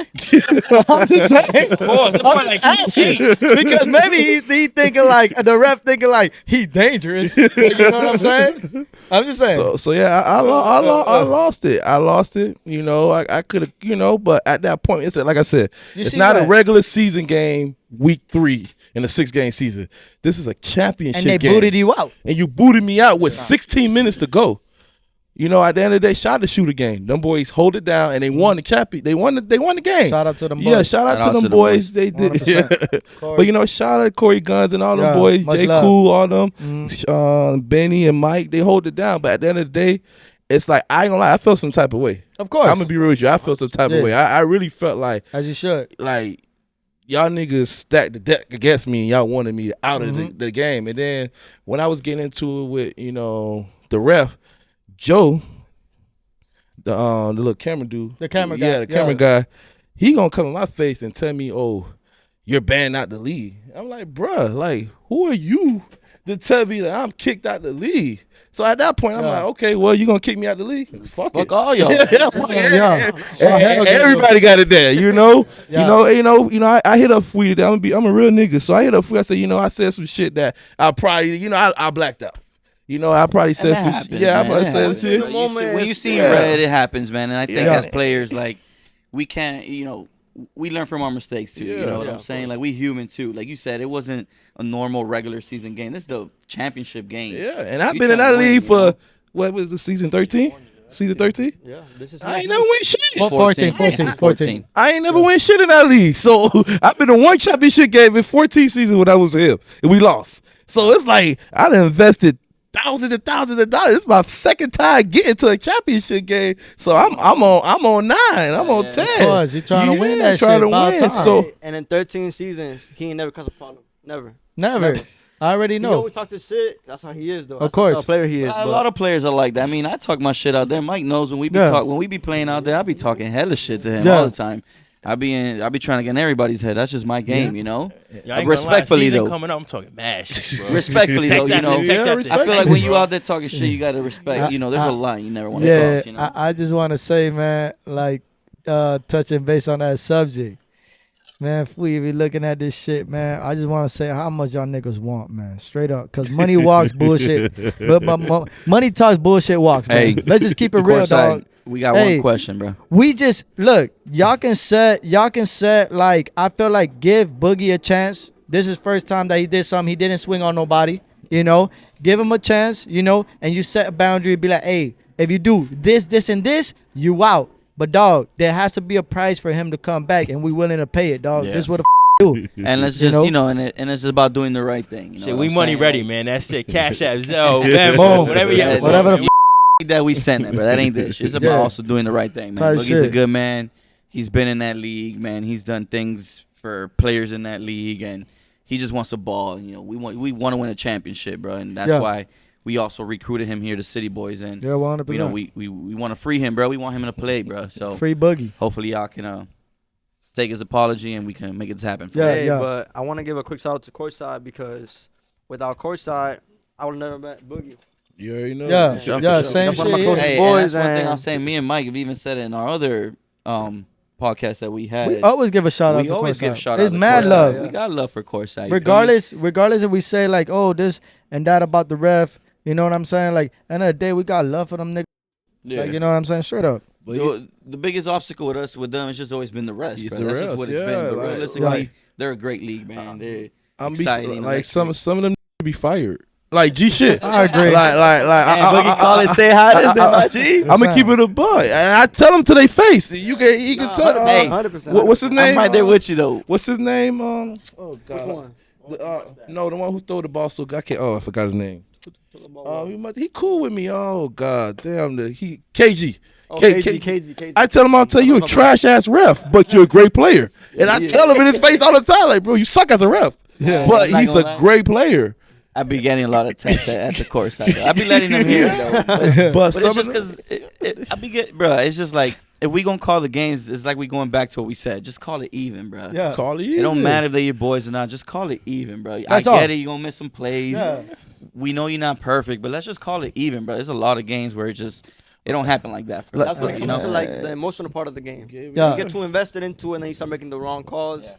I'm just saying. Oh, the point like Asking. Because maybe he thinking like the ref thinking like he's dangerous. You know what I'm saying? I'm just saying. So yeah, I lost it. I lost it. You know, I could have, you know, but at that point, it's like I said, You it's see not a what? regular season game. Week 3 in a 6-game season. This is a championship And they game. booted you out. And you booted me out with 16 minutes to go. You know, at the end of the day, shot the shooter game. Them boys hold it down and they won the champion. They won the game. Shout out to them boys. Yeah, shout out to them boys. They did. 100%. But you know, shout out to Corey Guns and all them Yeah, boys, much J. love. Cool, all them, Benny and Mike. They hold it down. But at the end of the day, it's like I ain't gonna lie. I felt some type of way. Of course. I'm gonna be real with you. I felt some type Yeah. of way. I really felt like As you should. y'all niggas stacked the deck against me and y'all wanted me out of Mm-hmm. the game. And then when I was getting into it with, you know, the ref, Joe, the little camera dude. The camera guy. Yeah, the camera guy. He gonna come in my face and tell me, oh, you're banned out the league. I'm like, bruh, like, who are you to tell me that I'm kicked out the league? So at that point, I'm Yeah. like, okay, well, you gonna kick me out the league? Fuck Fuck it. all y'all. Yeah, fuck it. Yeah. Everybody got it there, you know. Yeah. You know. I hit up Fweedy. I'm a real nigga, so I hit up Fweedy. I said, you know, I said some shit that I probably, you know, I blacked out. You know, I probably said That some happens, shit. Yeah, I man. probably That said happens, shit. bro. When you see Yeah. red, it happens, man. And I think Yeah. as players, like, we can't, you know, we learn from our mistakes too. You Yeah. know what Yeah, I'm of saying? Like, we human too. Like you said, it wasn't a normal regular season game. This is the championship game. Yeah, and I've We been in trying that to win, league you for know? what was the season 13? Season 13? Yeah, this is. I ain't never win shit. 14. I ain't never win shit in that league. So I've been to one championship game in 14 seasons when I was with him, and we lost. So it's like I done invested thousands and thousands of dollars. It's my second time getting to a championship game. So I'm on 9. I'm on 10. Of course, you trying to win that trying shit to about win. time. So And in 13 seasons, he ain't never caused a problem. Never. Never. I already He know. always talk to shit. That's how he is, though. Of That's course. how player he is. A but- lot of players are like that. I mean, I talk my shit out there. Mike knows when we be Yeah. when we be playing out there, I be talking hella shit to him Yeah. all the time. I be trying to get in everybody's head. That's just my game, you know. Yeah, I ain't Respectfully, gonna lie, season though. coming up, I'm talking mad shit, bro. Respectfully though, Text you after know. text after I feel like text, when you bro. out there talking shit, you gotta respect. You know, there's a line you never want to Yeah, cross. You know. I just want to say, man, like touching base on that subject, man. If we be looking at this shit, man, I just want to say how much y'all niggas want, man, straight up, cause money walks bullshit, but money talks bullshit walks, man. Hey, Let's just keep it real, Courtside, dog. we got Hey. one question, bro. We just look, y'all can set like I feel like give Boogie a chance. This is first time that he did something. He didn't swing on nobody, you know. Give him a chance, you know, and you set a boundary, be like, hey, if you do this, this, and this, you out. But dog, there has to be a price for him to come back, and we willing to pay it, dog. Yeah. This is what do. And let's You just, know? you know, and it's about doing the right thing. You know Shit, what we I'm money saying? ready, Like, man. That's it. Cash App, Zelle, Venmo, Boom. whatever you Yeah, whatever the man. that we sent it, bro. That ain't this. It's about Yeah. also doing the right thing, man. Type Boogie's a shit. good man. He's been in that league, man. He's done things for players in that league, and he just wants a ball. You know, we want to win a championship, bro, and that's Yeah. why we also recruited him here to CityBoyz, and Yeah, 100%. you know, we want to free him, bro. We want him to play, bro. So Free Boogie. hopefully y'all can take his apology and we can make it happen. For Yeah, him. Hey, yeah. but I want to give a quick shout out to Courtside because without Courtside, I would never met Boogie. You already know. Yeah, Sure, yeah, for sure. same That's one of my shit. closest Yeah. Hey, boys, and that's one thing and- I'll say. Me and Mike have even said it in our other podcast that we had. We always give a shout out We to always give Courtside. shout out It's to mad Courtside. love. We got love for Courtside. you feel me? Regardless if we say like, oh, this and that about the ref, you know what I'm saying? Like, end of the day, we got love for them niggas. Yeah. Like, you know what I'm saying? Straight up. But yeah, The biggest obstacle with them has just always been the rest, It's bro. the That's just rest, what it's yeah, been. But like- realistically, Right. they're a great league, man. They're I'm exciting. like some of them be fired. Like G shit. I agree. Like Boogie call it, say hi to them, my G. I'm gonna keep it a buck, and I tell them to their face. He can tell. Hey, 100%. What's his name? I'm right there with you though. What's his name? Oh Which God. one? No, the one who throw the ball so good. I forgot his name. He cool with me. Oh God, damn. KG. Oh, K- KG. I tell him, I'll tell you a trash ass ref, but you're a great player. And I tell him in his face all the time, like, bro, you suck as a ref. Yeah. But I'm not he's gonna a lie. great player. I be getting a lot of texts at the course. I be letting them hear it though. But But some it's just of because I be getting, bro. It's just like if we gonna call the games, it's like we going back to what we said. Just call it even, bro. Yeah. call it. It don't matter if they your boys or not. Just call it even, bro. That's I all. get it. You gonna miss some plays. Yeah. We know you're not perfect, but let's just call it even, bro. There's a lot of games where it don't happen like that for us. That's when it you comes know. to like the emotional part of the game. Yeah. You get too invested into it, and then you start making the wrong calls,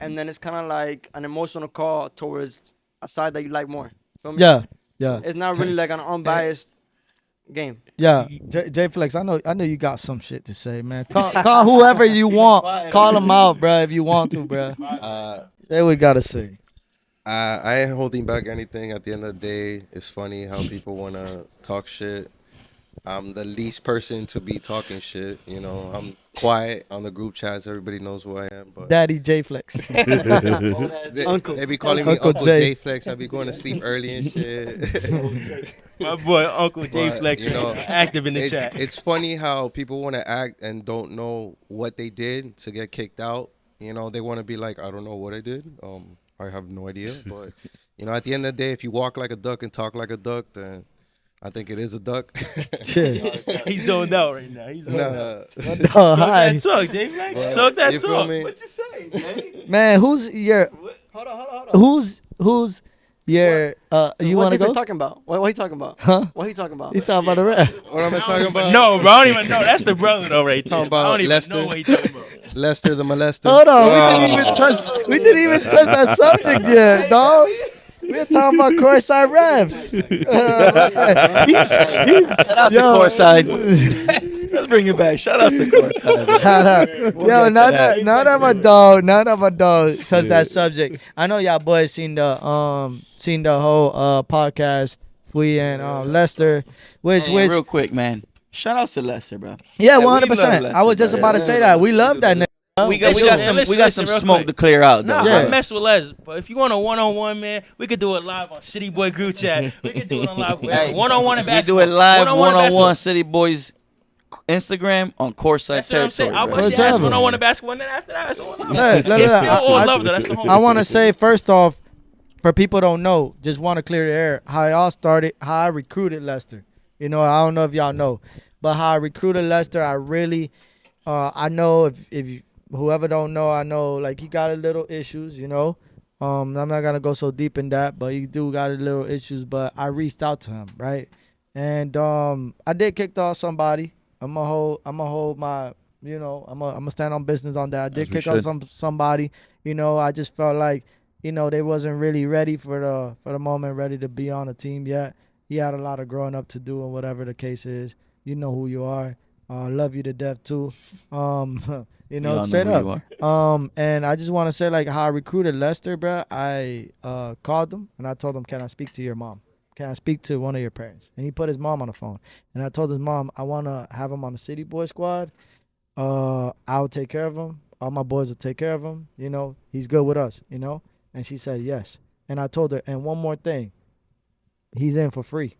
and then it's kind of like an emotional call towards a side that you like more. Feel me? Yeah. Yeah. It's not really like an unbiased game. Yeah. J Flex, I know you got some shit to say, man. Call whoever you want. Call them out, bro, if you want to, bro. Say what we gotta say. I ain't holding back anything. At the end of the day, it's funny how people want to talk shit. I'm the least person to be talking shit. You know, I'm quiet on the group chats. Everybody knows who I am. But Daddy J Flex. Uncle. they be calling me Uncle Uncle Jay. J Flex. I be going to sleep early and shit. My boy Uncle J But, Flex, you know, active in the chat. It's funny how people want to act and don't know what they did to get kicked out. You know, they want to be like, I don't know what I did. I have no idea. But, you know, at the end of the day, if you walk like a duck and talk like a duck, then I think it is a duck. Shit. He's zoned out right now. He's zoned out. Nah. Oh, Talk hi. that talk, J Flex. But, Talk that you feel talk. me? What you say, Jay? Man, who's your Hold on. who's your you what wanna David's go? talking about? What he talking about? Huh? What he talking about? You talking about the rap? What am I talking about? No, bro, I don't even know. That's the brother though, right? Talking I about don't even Lester. know what he talking about. Lester the molester. Hold on, we didn't even touch that subject yet, dog. We're talking about Courtside refs. Shout out to Courtside. Let's bring it back. Shout out to Courtside. Yo, not that my dog touched that subject. I know y'all boys seen the whole podcast, Fui and Lester, which Hey, real quick, man. Shout out to Lester, bro. yeah, we 100%. love I was just Lester, about to bro. say that. We love that nigga. We got some Listen real smoke quick. to clear out though. Nah, Yeah. I mess with Les, but if you want a one-on-one, man, we could do it live on City Boy group chat. We could do it on live. Hey, One-on-one in We do basketball. it live, One-on-one one-on-one, City Boys Instagram on Courtside That's what I'm saying. territory. I'll bro. bust your ass Whatever. one-on-one in basketball, and then after that, it's all love. Hey, look, It's look, still all I- love, though. That's the whole. I want to say first off, for people don't know, just want to clear the air. How I all started, how I recruited Lester. You know, I don't know if y'all know, but how I recruited Lester, I really, I know if you, whoever don't know, I know like he got a little issues. You know, I'm not gonna go so deep in that, but he do got a little issues. But I reached out to him, right, and I did kick off somebody. I'm gonna hold my, you know, I'm gonna stand on business on that. I did As we kick off should. somebody. You know, I just felt like, you know, they wasn't really ready for the moment, ready to be on a team yet. He had a lot of growing up to do, and whatever the case is, you know who you are. Love you to death too. You know, Y'all straight who up. you are. And I just want to say like how I recruited Lester, bro. I called him and I told him, can I speak to your mom? Can I speak to one of your parents? And he put his mom on the phone. And I told his mom, I want to have him on the City Boy squad. I'll take care of him. All my boys will take care of him. You know, he's good with us, you know? And she said yes. And I told her, and one more thing, he's in for free.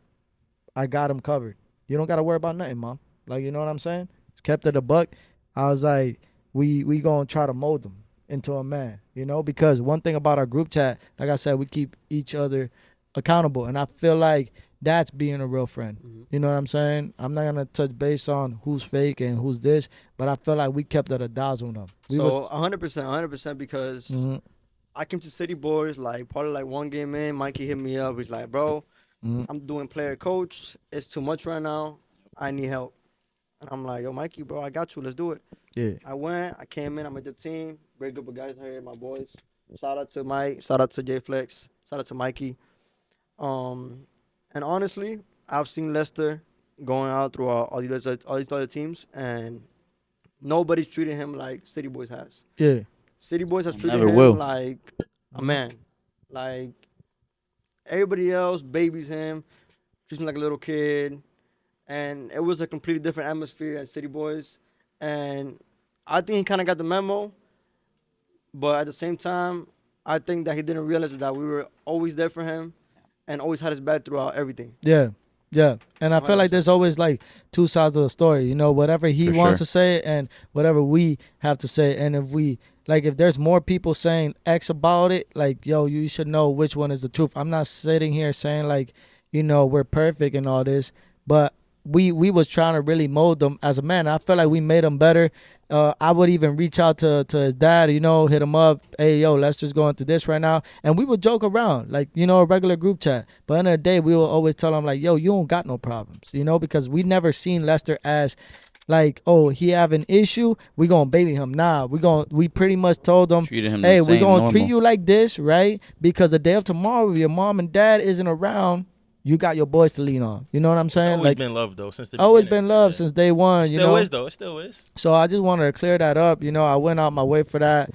I got him covered. You don't got to worry about nothing, mom. Like, you know what I'm saying? Kept it a buck. I was like, we going to try to mold him into a man, you know? Because one thing about our group chat, like I said, we keep each other accountable. And I feel like that's being a real friend. Mm-hmm. You know what I'm saying? I'm not going to touch base on who's fake and who's this, but I feel like we kept it 1,000 of them. So 100%, because Mhm. I came to CityBoyz like probably like one game in. Mikey hit me up. He's like, bro, Mhm. I'm doing player coach. It's too much right now. I need help. And I'm like, yo, Mikey, bro, I got you. Let's do it. Yeah. I went. I came in. I met the team. Great group of guys here, my boys. Shout out to Mike. Shout out to J Flex. Shout out to Mikey. And honestly, I've seen Leicester going out through all these other teams, and nobody's treating him like CityBoyz has. Yeah. CityBoyz has treated Never him will. like a man. Like everybody else babies him, treats him like a little kid, and it was a completely different atmosphere at CityBoyz. And I think he kind of got the memo, but at the same time, I think that he didn't realize that we were always there for him, and always had his back throughout everything. Yeah. Yeah. And I feel like 100%. there's always like two sides of the story, you know, whatever he For wants sure. to say and whatever we have to say. And if there's more people saying X about it, like, yo, you should know which one is the truth. I'm not sitting here saying like, you know, we're perfect and all this, but we was trying to really mold them as a man. I feel like we made them better. I would even reach out to his dad, you know, hit him up. Hey, yo, Lester's going through this right now. And we would joke around, like, you know, a regular group chat. But end of the day, we will always tell him, like, yo, you don't got no problems, you know, because we never seen Lester as, like, oh, he have an issue, we gonna baby him. Nah, we pretty much told him, Treated him hey, the we same, gonna normal. treat you like this, right? Because the day of tomorrow, if your mom and dad isn't around, you got your boys to lean on. You know what I'm It's saying? always Like, been love though since the always beginning. been love Yeah. since day one. It You still know, is though. It still is. so I just wanted to clear that up. You know, I went out my way for that.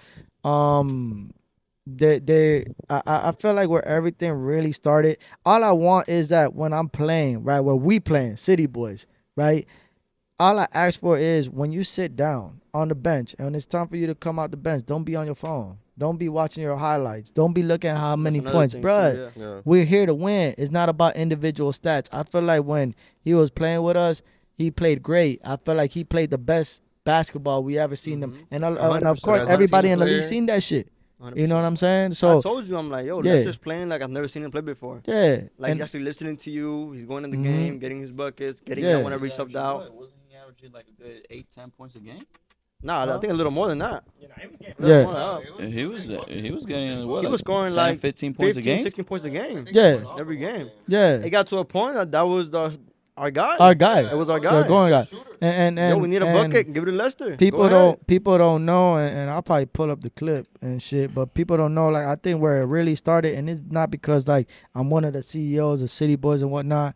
I feel like where everything really started. All I want is that when I'm playing, right, where we playing, CityBoyz, right. All I ask for is when you sit down on the bench and when it's time for you to come out the bench, don't be on your phone. Don't be watching your highlights. Don't be looking at how many That's another points, thing, bruh. too, yeah. Yeah. We're here to win. It's not about individual stats. I feel like when he was playing with us, he played great. I feel like he played the best basketball we ever seen him. And of 100%. course, As a everybody team in the league player. seen that shit. 100%. You know what I'm saying? So I told you, I'm like, yo, Yeah. Lester's playing like I've never seen him play before. yeah, Like and he's actually listening to you. He's going in the Mhm. game, getting his buckets, getting Yeah. out whenever he's subbed out. Wasn't he averaging like a good 8-10 points a game? Nah, I think a little more than that. You know, he was getting Yeah. More than that. He was getting what? He like was scoring 10, like 15 points 15, a game. 16 points a game. yeah, Every game. yeah. It got to a point that was our guy. Our guy, It was our the guy. going guy, and Yo, we need a and bucket. Give it to Lester. People Go ahead. people don't know, and I'll probably pull up the clip and shit. But people don't know. Like I think where it really started, and it's not because like I'm one of the CEOs of CityBoyz and whatnot.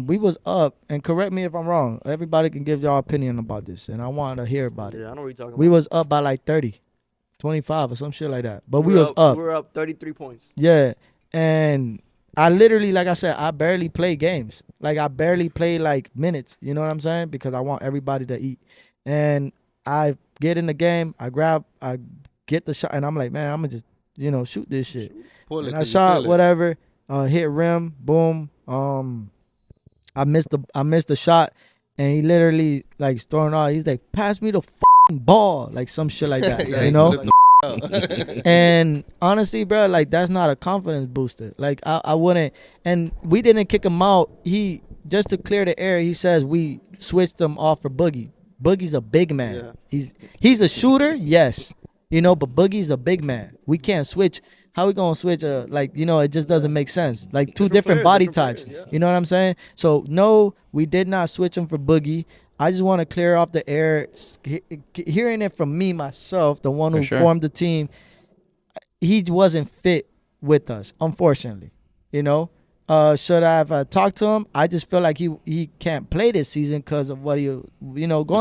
We was up, and correct me if I'm wrong. Everybody can give y'all opinion about this, and I want to hear about it. Yeah, I know what you're talking We about. was up by like 30, 25 or some shit like that. But we were was up. We were up 33 points. Yeah, and I literally, like I said, I barely play games. Like I barely play like minutes. You know what I'm saying? Because I want everybody to eat. And I get in the game, I get the shot, and I'm like, man, I'm gonna just, shoot this shit. Pull it. And I 'cause you shot feel it. whatever, hit rim, boom. I missed the shot, and he literally like throwing out. He's like, pass me the ball, like some shit like that. Yeah, you he know? flipped the And honestly, bro, like that's not a confidence booster. Like I wouldn't. And we didn't kick him out. He just to clear the air. He says we switched him off for Boogie. Boogie's a big man. Yeah. He's a shooter, yes. But Boogie's a big man. We can't switch. How we gonna switch? It just doesn't make sense. Like two different players, body different types. players, yeah. You know what I'm saying? So no, we did not switch him for Boogie. I just want to clear off the air. Hearing it from me myself, the one For who sure. formed the team, he wasn't fit with us, unfortunately. Should I have talked to him? I just feel like he can't play this season because of what he going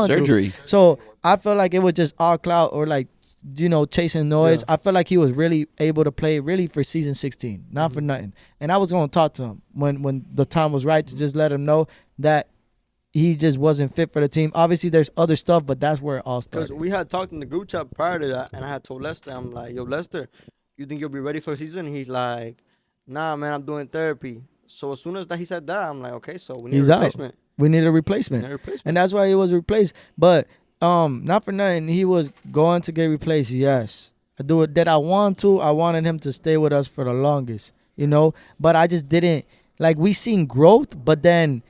through. Surgery. So I feel like it was just all clout or like chasing noise. Yeah. I feel like he was really able to play really for season 16, not for nothing. And I was gonna talk to him when the time was right to just let him know that he just wasn't fit for the team. Obviously, there's other stuff, but that's where it all Because started. we had talked in the group chat prior to that, and I had told Lester, I'm like, yo, Lester, you think you'll be ready for the season? He's like, nah, man, I'm doing therapy. So as soon as he said that, I'm like, okay, so we need He's a out. replacement. We need a We replacement. need a replacement. And that's why he was replaced. But not for nothing, he was going to get replaced. Yes, I do it. Did I want to? I wanted him to stay with us for the longest, But I just didn't. Like we seen growth, but then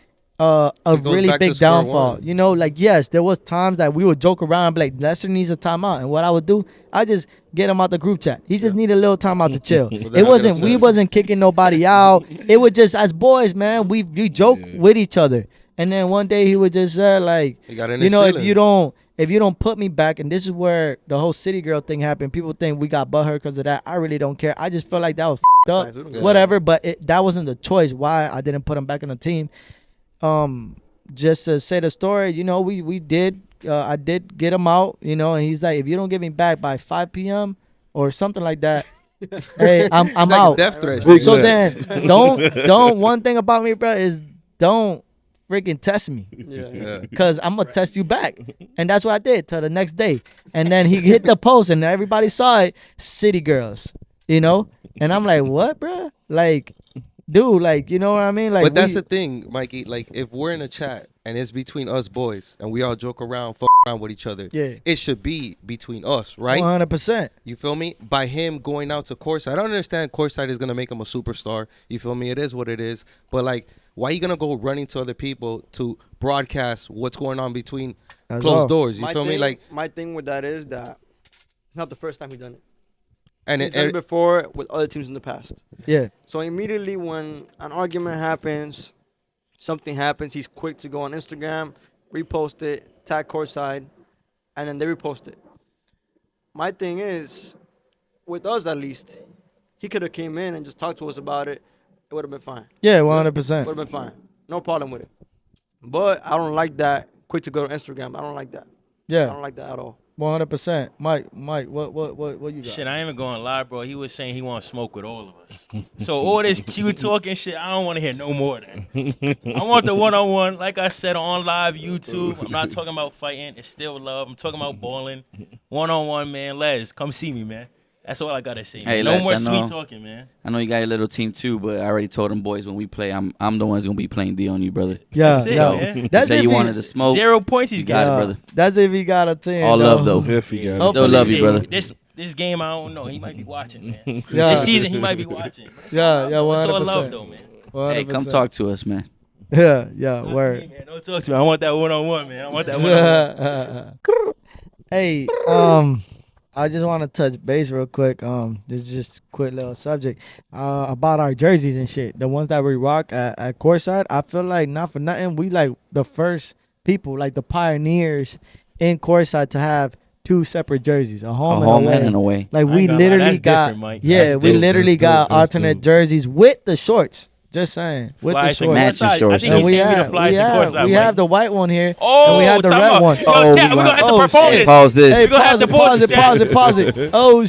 It goes really back to big square downfall. one. You know, like yes, there was times that we would joke around and be like, Lester needs a timeout. And what I would do, I just get him out the group chat. He just needed a little timeout to chill. Well, then It I'll get wasn't we upset. wasn't kicking nobody out. It was just as boys, man. We joke with each other. And then one day he would just say like, He got in you his know, feelings. if you don't put me back, and this is where the whole city girl thing happened. People think we got butthurt because of that. I really don't care. I just feel like that was up, Facts, we don't Yeah. whatever. But that wasn't the choice. Why I didn't put him back in the team. Just to say the story, you know, we did. I did get him out, you know, and he's like, if you don't get me back by 5 p.m. or something like that, hey, I'm It's like out. a death threat. Big So nuts. then don't one thing about me, bro, is don't freaking test me. Yeah. Cause I'm gonna test you back. And that's what I did till the next day. And then he hit the post and everybody saw it, City Girls, you know? And I'm like, what, bro? Like, dude, like, you know what I mean? Like, But that's the thing, Mikey. Like, if we're in a chat and it's between us boys and we all joke around, fuck around with each other, Yeah. it should be between us, right? 100%. You feel me? By him going out to Courtside, I don't understand Courtside is gonna make him a superstar. You feel me? It is what it is. But like, why are you gonna go running to other people to broadcast what's going on between That's closed all. doors? You feel me? Like, my thing with that is that it's not the first time he's done it. and He's done it before with other teams in the past. Yeah. So immediately when an argument happens, something happens, he's quick to go on Instagram, repost it, tag Courtside, and then they repost it. My thing is, with us at least, he could have came in and just talked to us about it. It would have been fine. Yeah, Would 100%. have been fine. No problem with it. But I don't like that. Quick to go to Instagram. I don't like that. I Yeah, don't like that at all. 100%. Mike, what you got? Shit, I ain't even gonna lie, bro. He was saying he want to smoke with all of us. So all this Q talking shit, I don't want to hear no more of that. I want the one-on-one. Like I said, on live YouTube. I'm not talking about fighting. It's still love. I'm talking about balling. One-on-one, man. Les, come see me, man. That's all I gotta say. Hey, Man. No Les, more I sweet know. talking, man. I know you got your little team too, but I already told them boys when we play, I'm the one's gonna be playing D on you, brother. Yeah, That's it, yeah. man. That's Say if you he- wanted to smoke. 0 points he's You got it, yeah, brother. That's if he got a team. All love though. If he got Yeah. it. Still love you, brother. This game, I don't know. He might be watching, man. Yeah. This season, he might be watching. But it's Yeah, all love, yeah, though. It's all 100%. love, though, man. 100%. Hey, come talk to us, man. Yeah, Not to word. me, man. Don't talk to me. I want that one-on-one, man. I want that one-on-one. Hey, I just want to touch base real quick. This is just a quick little subject about our jerseys and shit. The ones that we rock at Courtside. I feel like not for nothing, we like the first people, like the pioneers in Courtside to have two separate jerseys, a home, A home and and an away. away. Like I we ain't gonna lie, literally that's got, different, Mike. yeah, That's we dope. literally That's got dope. That's alternate dope. jerseys with the shorts. Just saying, with Fly the some shorts. Matching Courtside. shorts, I think huh? he's And we saying we the have, fly we some have, Courtside, we Mike. have the white one here, and Oh, we have the time red out. one. Yo, Oh, chat, we we're gonna have to Oh, propose shit. this. Pause this. Hey, We're gonna have to pause it, chat. pause it, pause it. Oh,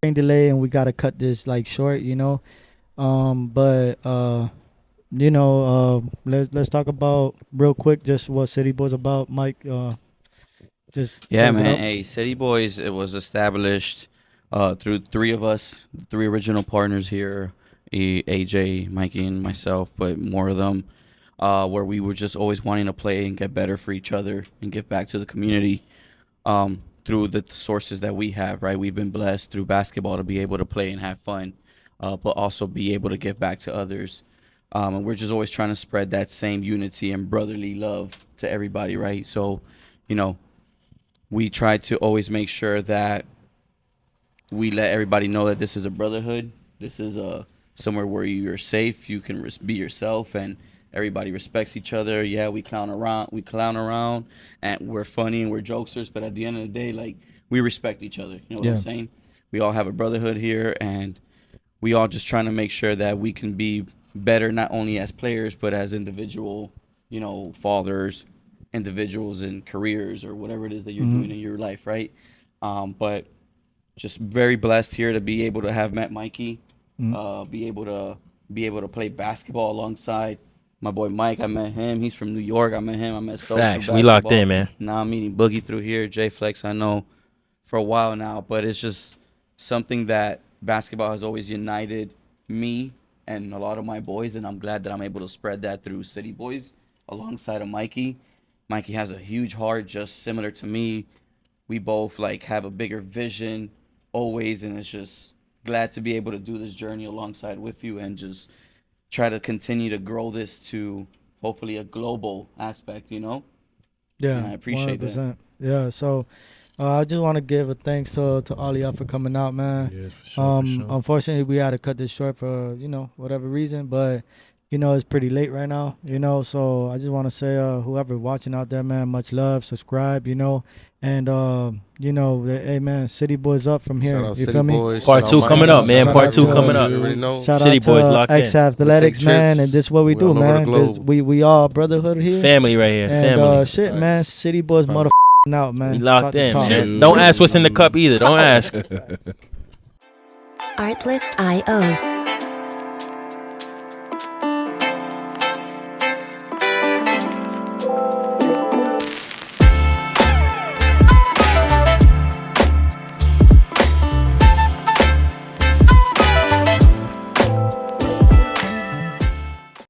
rain delay, and we gotta cut this like short, you know. Let's talk about real quick just what CityBoyz about. Mike, just Yeah, close it man. up. Hey, CityBoyz, it was established through three of us, three original partners here, AJ, Mikey, and myself, but more of them, where we were just always wanting to play and get better for each other and give back to the community through the sources that we have, right? We've been blessed through basketball to be able to play and have fun, but also be able to give back to others. And we're just always trying to spread that same unity and brotherly love to everybody, right? So, you know, we try to always make sure that we let everybody know that this is a brotherhood. This is somewhere where you're safe. You can be yourself, and everybody respects each other. Yeah, we clown around, and we're funny and we're jokesters. But at the end of the day, like, we respect each other. You know what I'm Yeah. saying? We all have a brotherhood here, and we all just trying to make sure that we can be better, not only as players but as individual, you know, fathers, individuals in careers or whatever it is that you're doing in your life, right? But just very blessed here to be able to have met Mikey, be able to play basketball alongside my boy Mike. I met him. He's from New York. I met him. I met Soul through Facts. We locked basketball. in, man. Now I'm meeting Boogie through here. J Flex, I know for a while now, but it's just something that basketball has always united me and a lot of my boys, and I'm glad that I'm able to spread that through CityBoyz alongside of Mikey. Mikey has a huge heart, just similar to me. We both like have a bigger vision always, and it's just glad to be able to do this journey alongside with you and just try to continue to grow this to hopefully a global aspect, you know? Yeah, And I appreciate that. 100%. Yeah, so I just want to give a thanks to all of y'all for coming out, man. Yeah, for sure, for sure. Unfortunately, we had to cut this short for, whatever reason, but, it's pretty late right now, so I just want to say, whoever watching out there, man, much love, subscribe, and, hey, man, CityBoyz up from here. Shout out You City feel me? Boys. Part shout two out coming Miami. up, man. Shout Part out two to- coming You up. already know. Shout City out Boys to locked in. X Athletics, We take man, trips. and this is what we We do, all over the man. globe. We all brotherhood here. Family right here. And Family. shit, Facts. man, CityBoyz Family. motherfucking out, man. We locked Talk the in, talk. man. Don't ask what's in the cup either. Don't ask. Artlist.io.